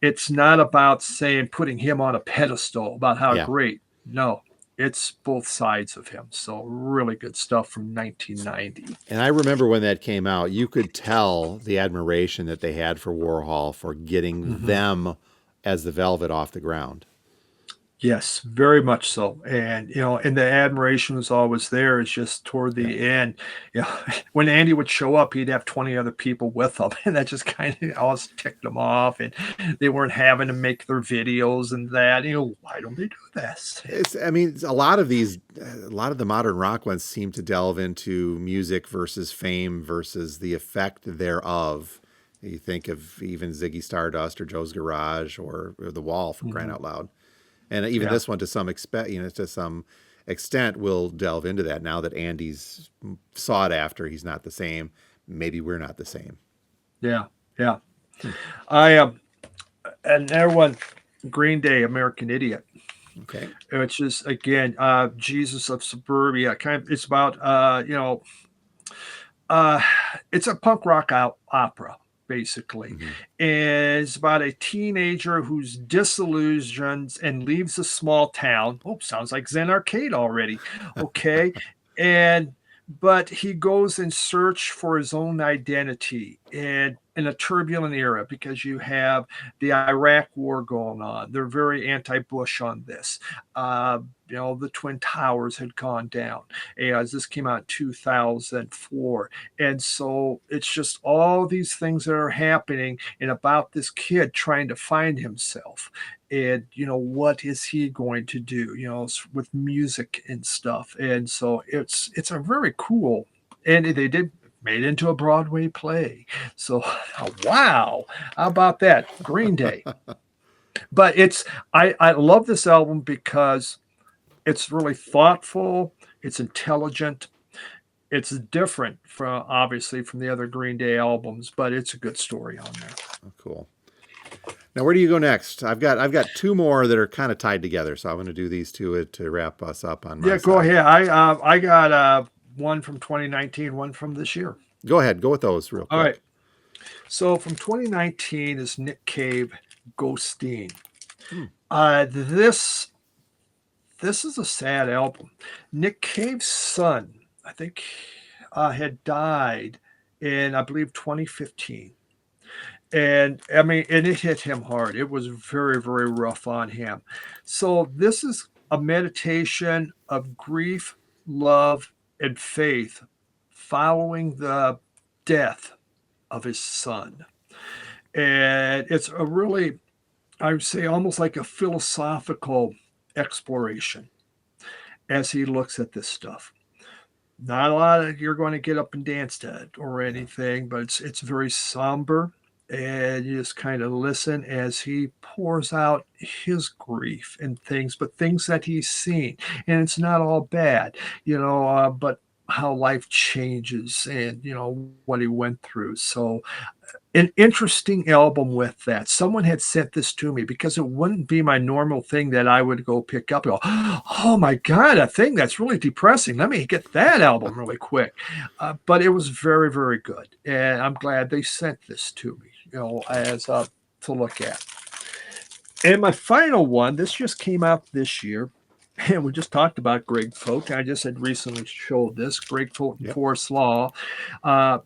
it's not about saying putting him on a pedestal about how Yeah. great. No, it's both sides of him. So really good stuff from 1990. And I remember when that came out, you could tell the admiration that they had for Warhol for getting them as the Velvet off the ground. Yes, very much so. And the admiration was always there. It's just toward Yeah. the end, when Andy would show up, he'd have 20 other people with him. And that just kind of always ticked them off. And they weren't having to make their videos and that. Why don't they do this? I mean, a lot of the modern rock ones seem to delve into music versus fame versus the effect thereof. You think of even Ziggy Stardust or Joe's Garage or The Wall, for crying out loud. And even this one, to some extent, will delve into that. Now that Andy's sought after, he's not the same. Maybe we're not the same. Yeah, yeah. I and everyone, Green Day, American Idiot. Okay. Which is again, Jesus of Suburbia. It's about it's a punk rock opera, basically. And it's about a teenager who's disillusioned and leaves a small town. Oh, sounds like Zen Arcade already. Okay. But he goes in search for his own identity and in a turbulent era, because you have the Iraq war going on. They're very anti-Bush on this. The Twin Towers had gone down as this came out in 2004. And so it's just all these things that are happening and about this kid trying to find himself. And, what is he going to do, with music and stuff. And so it's a very cool, and they did made into a Broadway play. So, wow, how about that? Green Day. But I love this album because it's really thoughtful. It's intelligent. It's different obviously from the other Green Day albums, but it's a good story on there. Oh, cool. Now, where do you go next? I've got two more that are kind of tied together, so I'm going to do these two to wrap us up on my Yeah, go side. ahead. I got one from 2019, one from this year. Go ahead. Go with those real quick. All right. So from 2019 is Nick Cave, Ghosteen. This is a sad album. Nick Cave's son, I think, had died in, I believe, 2015. And I mean, and it hit him hard. It was very, very rough on him. So this is a meditation of grief, love, and faith following the death of his son. And it's a really, I would say, almost like a philosophical exploration as he looks at this stuff. Not a lot of you're going to get up and dance to it or anything, but it's very somber. And you just kind of listen as he pours out his grief and things, but things that he's seen. And it's not all bad, but how life changes and what he went through. So an interesting album with that. Someone had sent this to me because it wouldn't be my normal thing that I would go pick up and go, oh my God, a thing that's really depressing. Let me get that album really quick. But it was very, very good. And I'm glad they sent this to me, as to look at. And my final one, this just came out this year. And we just talked about Greg Folk. I just had recently showed this Greg Folk and Yep. Forest Law. Uh,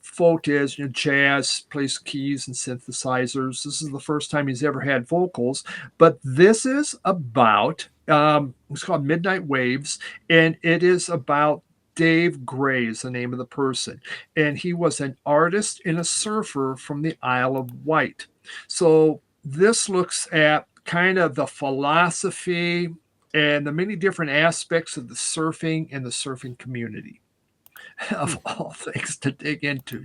Folk is jazz, plays keys and synthesizers. This is the first time he's ever had vocals, but this is about it's called Midnight Waves, and it is about Dave Gray is the name of the person, and he was an artist and a surfer from the Isle of Wight. So this looks at kind of the philosophy and the many different aspects of the surfing and the surfing community of all things to dig into.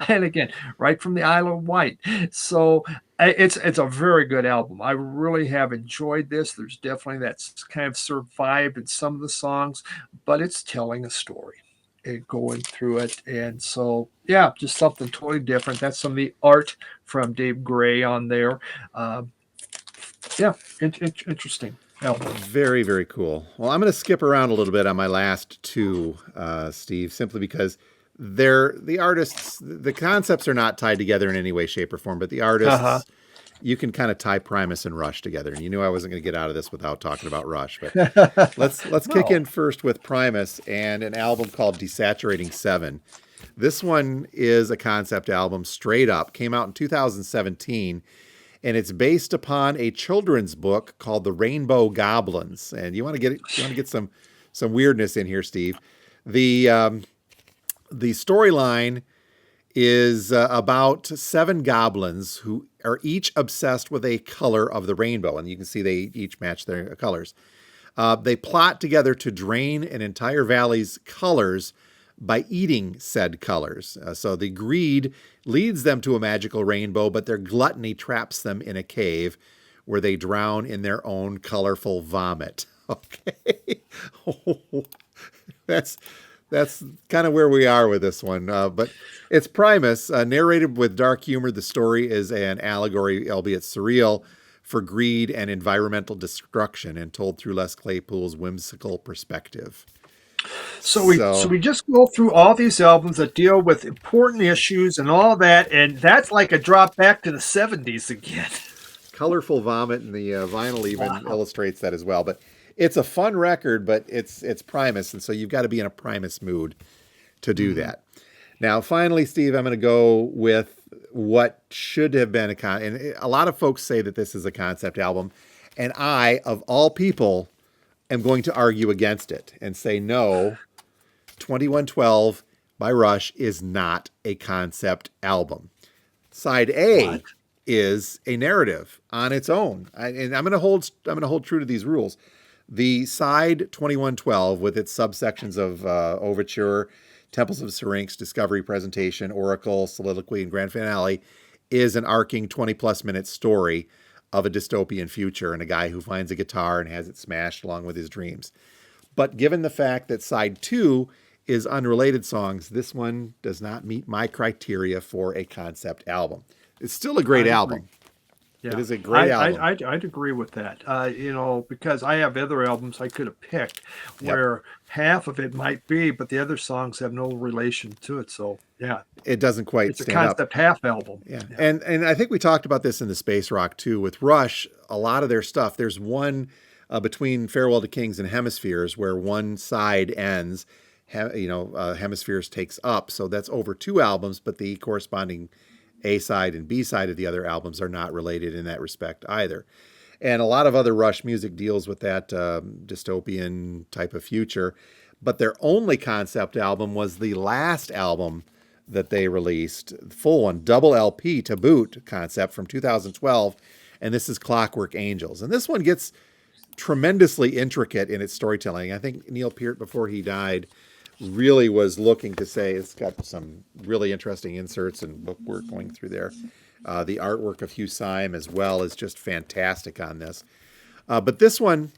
And again, right from the Isle of Wight. So it's a very good album. I really have enjoyed this. There's definitely that kind of surf vibe in some of the songs, but it's telling a story and going through it. And so, yeah, just something totally different. That's some of the art from Dave Gray on there. Yeah, interesting album. Very, very cool. Well, I'm going to skip around a little bit on my last two, Steve, simply because the artists, the concepts are not tied together in any way, shape, or form, but the Uh-huh. artists, you can kind of tie Primus and Rush together. And you knew I wasn't going to get out of this without talking about Rush, but let's kick No. in first with Primus and an album called Desaturating 7. This one is a concept album straight up, came out in 2017, and it's based upon a children's book called The Rainbow Goblins. And you want to get some weirdness in here, Steve. The storyline is about 7 goblins who are each obsessed with a color of the rainbow, and you can see they each match their colors. They plot together to drain an entire valley's colors by eating said colors. So the greed leads them to a magical rainbow, but their gluttony traps them in a cave where they drown in their own colorful vomit. Okay. that's that's kind of where we are with this one. But it's Primus, narrated with dark humor. The story is an allegory, albeit surreal, for greed and environmental destruction, and told through Les Claypool's whimsical perspective. So we So, just go through all these albums that deal with important issues and all that, and that's like a drop back to the '70s again. colorful vomit, and the vinyl even Wow. illustrates that as well. But it's a fun record, but it's Primus, and so you've got to be in a Primus mood to do Mhm. that. Now, finally, Steve, I'm going to go with what should have been and a lot of folks say that this is a concept album, and I, of all people, am going to argue against it and say no. 2112 by Rush is not a concept album. Side What? A is a narrative on its own, and I'm going to hold true to these rules. The side 2112, with its subsections of overture, Temples of Syrinx, Discovery, Presentation, Oracle, Soliloquy, and Grand Finale, is an arcing 20 plus minute story of a dystopian future and a guy who finds a guitar and has it smashed along with his dreams. But given the fact that side 2 is unrelated songs, this one does not meet my criteria for a concept album. It's still a great I'd agree. album. It Yeah, is a great album. I'd agree with that. Because I have other albums I could have picked Yep. where half of it might be, but the other songs have no relation to it. So yeah, It doesn't quite it's a stand up. concept half album. Yeah. Yeah. And I think we talked about this in the space rock too with Rush. A lot of their stuff, there's one between Farewell to Kings and Hemispheres where one side ends, Hemispheres takes up. So that's over 2 albums, but the corresponding A side and B side of the other albums are not related in that respect either. And a lot of other Rush music deals with that dystopian type of future. But their only concept album was the last album that they released, full one, double LP to boot concept from 2012. And this is Clockwork Angels. And this one gets tremendously intricate in its storytelling. I think Neil Peart, before he died, really was looking to say it's got some really interesting inserts and bookwork going through there. The artwork of Hugh Syme as well is just fantastic on this. But this one,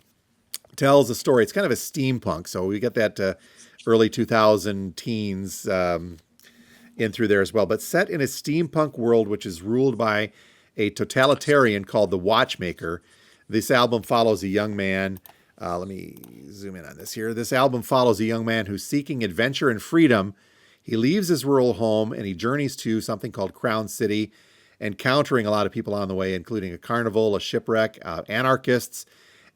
tells a story. It's kind of a steampunk, so we get that early 2000 teens in through there as well, but set in a steampunk world which is ruled by a totalitarian called the Watchmaker. This album follows a young man. Let me zoom in on this here. This album follows a young man who's seeking adventure and freedom. He leaves his rural home and he journeys to something called Crown City, encountering a lot of people on the way, including a carnival, a shipwreck, anarchists,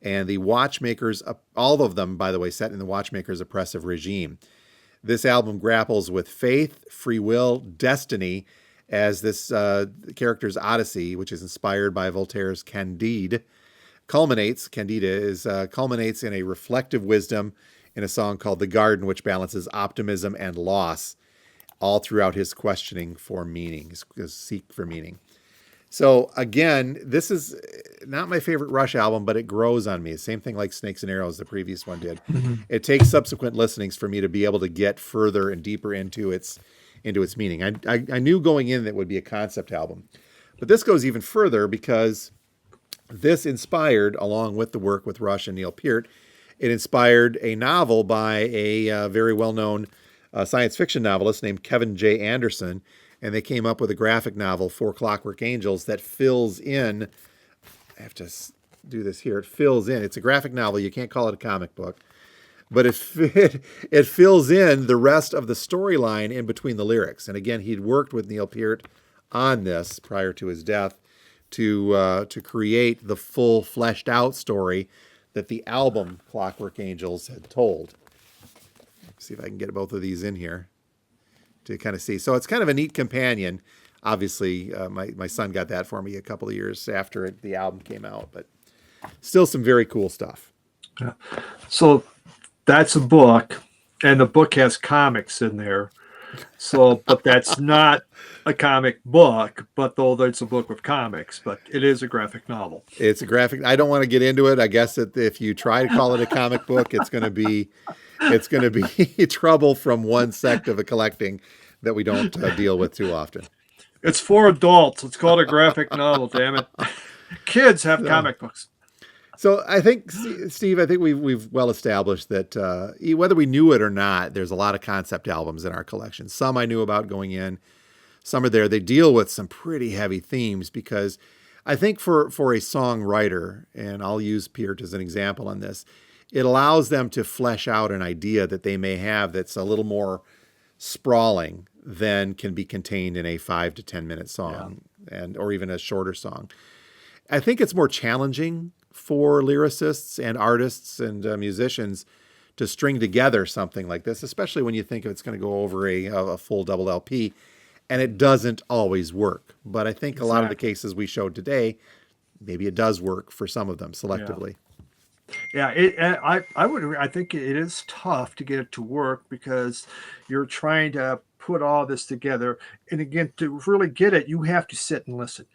and the Watchmakers, all of them, by the way, set in the Watchmakers' oppressive regime. This album grapples with faith, free will, destiny, as this character's odyssey, which is inspired by Voltaire's Candide, culminates in a reflective wisdom in a song called The Garden, which balances optimism and loss all throughout his questioning for meaning, his seek for meaning. So again, this is not my favorite Rush album, but it grows on me. Same thing like Snakes and Arrows, the previous one did. Mm-hmm. It takes subsequent listenings for me to be able to get further and deeper into its meaning. I knew going in that it would be a concept album, but this goes even further because this inspired, along with the work with Rush and Neil Peart, it inspired a novel by a very well-known science fiction novelist named Kevin J. Anderson, and they came up with a graphic novel, For Clockwork Angels, that fills in. I have to do this here. It fills in. It's a graphic novel. You can't call it a comic book. But it fills in the rest of the storyline in between the lyrics. And again, he'd worked with Neil Peart on this prior to his death to create the full fleshed out story that the album Clockwork Angels had told. Let's see if I can get both of these in here to kind of see. So it's kind of a neat companion. Obviously, my son got that for me a couple of years after the album came out, but still some very cool stuff. Yeah. So that's a book, and the book has comics in there. So, but that's not a comic book, but though it's a book with comics, but it is a graphic novel. It's a graphic. I don't want to get into it. I guess that if you try to call it a comic book, it's going to be trouble from one sect of the collecting that we don't deal with too often. It's for adults. It's called a graphic novel, damn it. Kids have comic books. So I think, Steve, we've well established that whether we knew it or not, there's a lot of concept albums in our collection. Some I knew about going in. Some are there. They deal with some pretty heavy themes because I think for a songwriter, and I'll use Peart as an example on this, it allows them to flesh out an idea that they may have that's a little more sprawling than can be contained in a 5 to 10 minute song, or even a shorter song. I think it's more challenging for lyricists and artists and musicians to string together something like this, especially when you think it's going to go over a full double LP, and it doesn't always work. But I think a lot of the cases we showed today, maybe it does work for some of them selectively. Yeah, I think it is tough to get it to work because you're trying to put all this together. And again, to really get it, you have to sit and listen.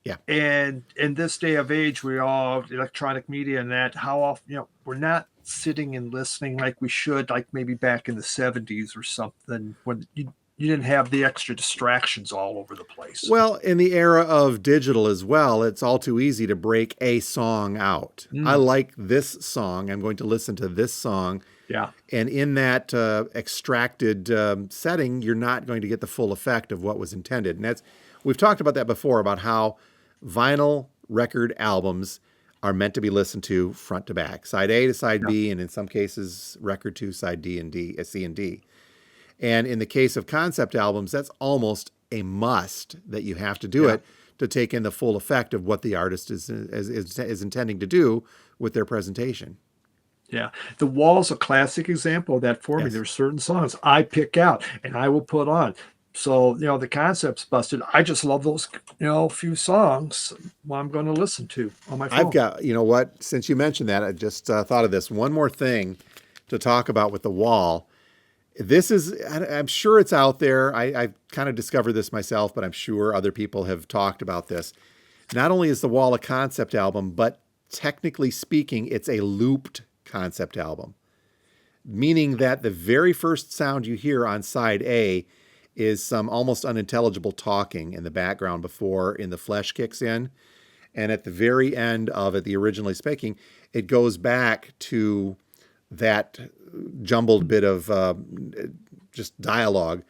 Yeah. And in this day of age, we all electronic media and that, how often, we're not sitting and listening like we should, like maybe back in the 70s or something when you didn't have the extra distractions all over the place. Well, in the era of digital as well, it's all too easy to break a song out. I like this song. I'm going to listen to this song. Yeah. And in that extracted setting, you're not going to get the full effect of what was intended. And we've talked about that before, about how vinyl record albums are meant to be listened to front to back, side A to side B, and in some cases, record 2, side D and D, C and D. And in the case of concept albums, that's almost a must that you have to do it to take in the full effect of what the artist is intending to do with their presentation. Yeah. The Wall's a classic example of that for me. There's certain songs I pick out and I will put on. So, the concept's busted. I just love those, few songs I'm going to listen to on my phone. I've got, since you mentioned that, I just thought of this. One more thing to talk about with The Wall. This is, I'm sure it's out there. I kind of discovered this myself, but I'm sure other people have talked about this. Not only is The Wall a concept album, but technically speaking, it's a looped concept album, meaning that the very first sound you hear on side A is some almost unintelligible talking in the background before In the Flesh kicks in. And at the very end of it, the originally speaking, it goes back to that jumbled bit of just dialogue,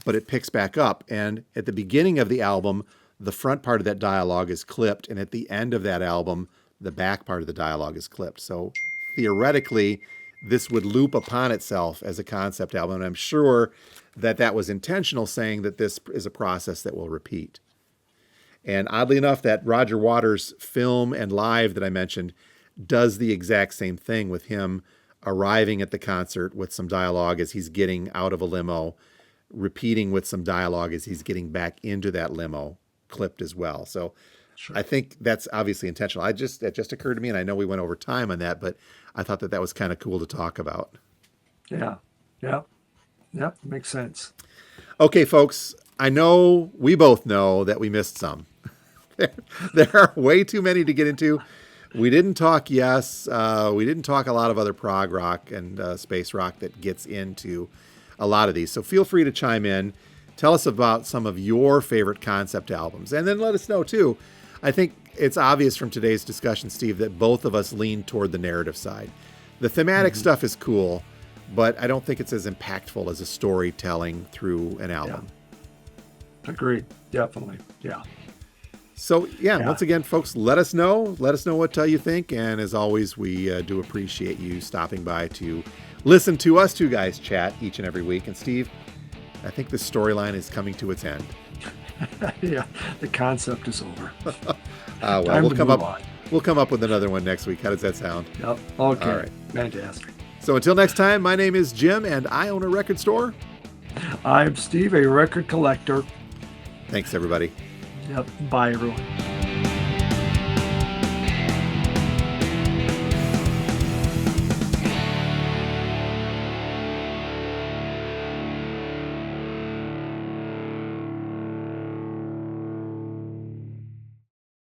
but it picks back up. And at the beginning of the album, the front part of that dialogue is clipped. And at the end of that album, the back part of the dialogue is clipped. So theoretically, this would loop upon itself as a concept album. And I'm sure that that was intentional, saying that this is a process that will repeat. And oddly enough, that Roger Waters film and live that I mentioned does the exact same thing, with him arriving at the concert with some dialogue as he's getting out of a limo, repeating with some dialogue as he's getting back into that limo, clipped as well. So sure. I think that's obviously intentional. It just occurred to me, and I know we went over time on that, but I thought that was kind of cool to talk about. Yeah. Makes sense. Okay, folks, I know we both know that we missed some. There are way too many to get into. We didn't talk Yes. We didn't talk a lot of other prog rock and space rock that gets into a lot of these. So feel free to chime in. Tell us about some of your favorite concept albums. And then let us know, too. I think it's obvious from today's discussion, Steve, that both of us lean toward the narrative side. The thematic stuff is cool, but I don't think it's as impactful as a storytelling through an album. Yeah. Agreed. Definitely. Yeah. So, once again, folks, let us know. Let us know what you think. And as always, we do appreciate you stopping by to listen to us two guys chat each and every week. And Steve, I think this storyline is coming to its end. Yeah, the concept is over. Well, we'll come up with another one next week. How does that sound? Yep. Okay. All right. Fantastic. So until next time, my name is Jim, and I own a record store. I'm Steve, a record collector. Thanks, everybody. Yep. Bye, everyone.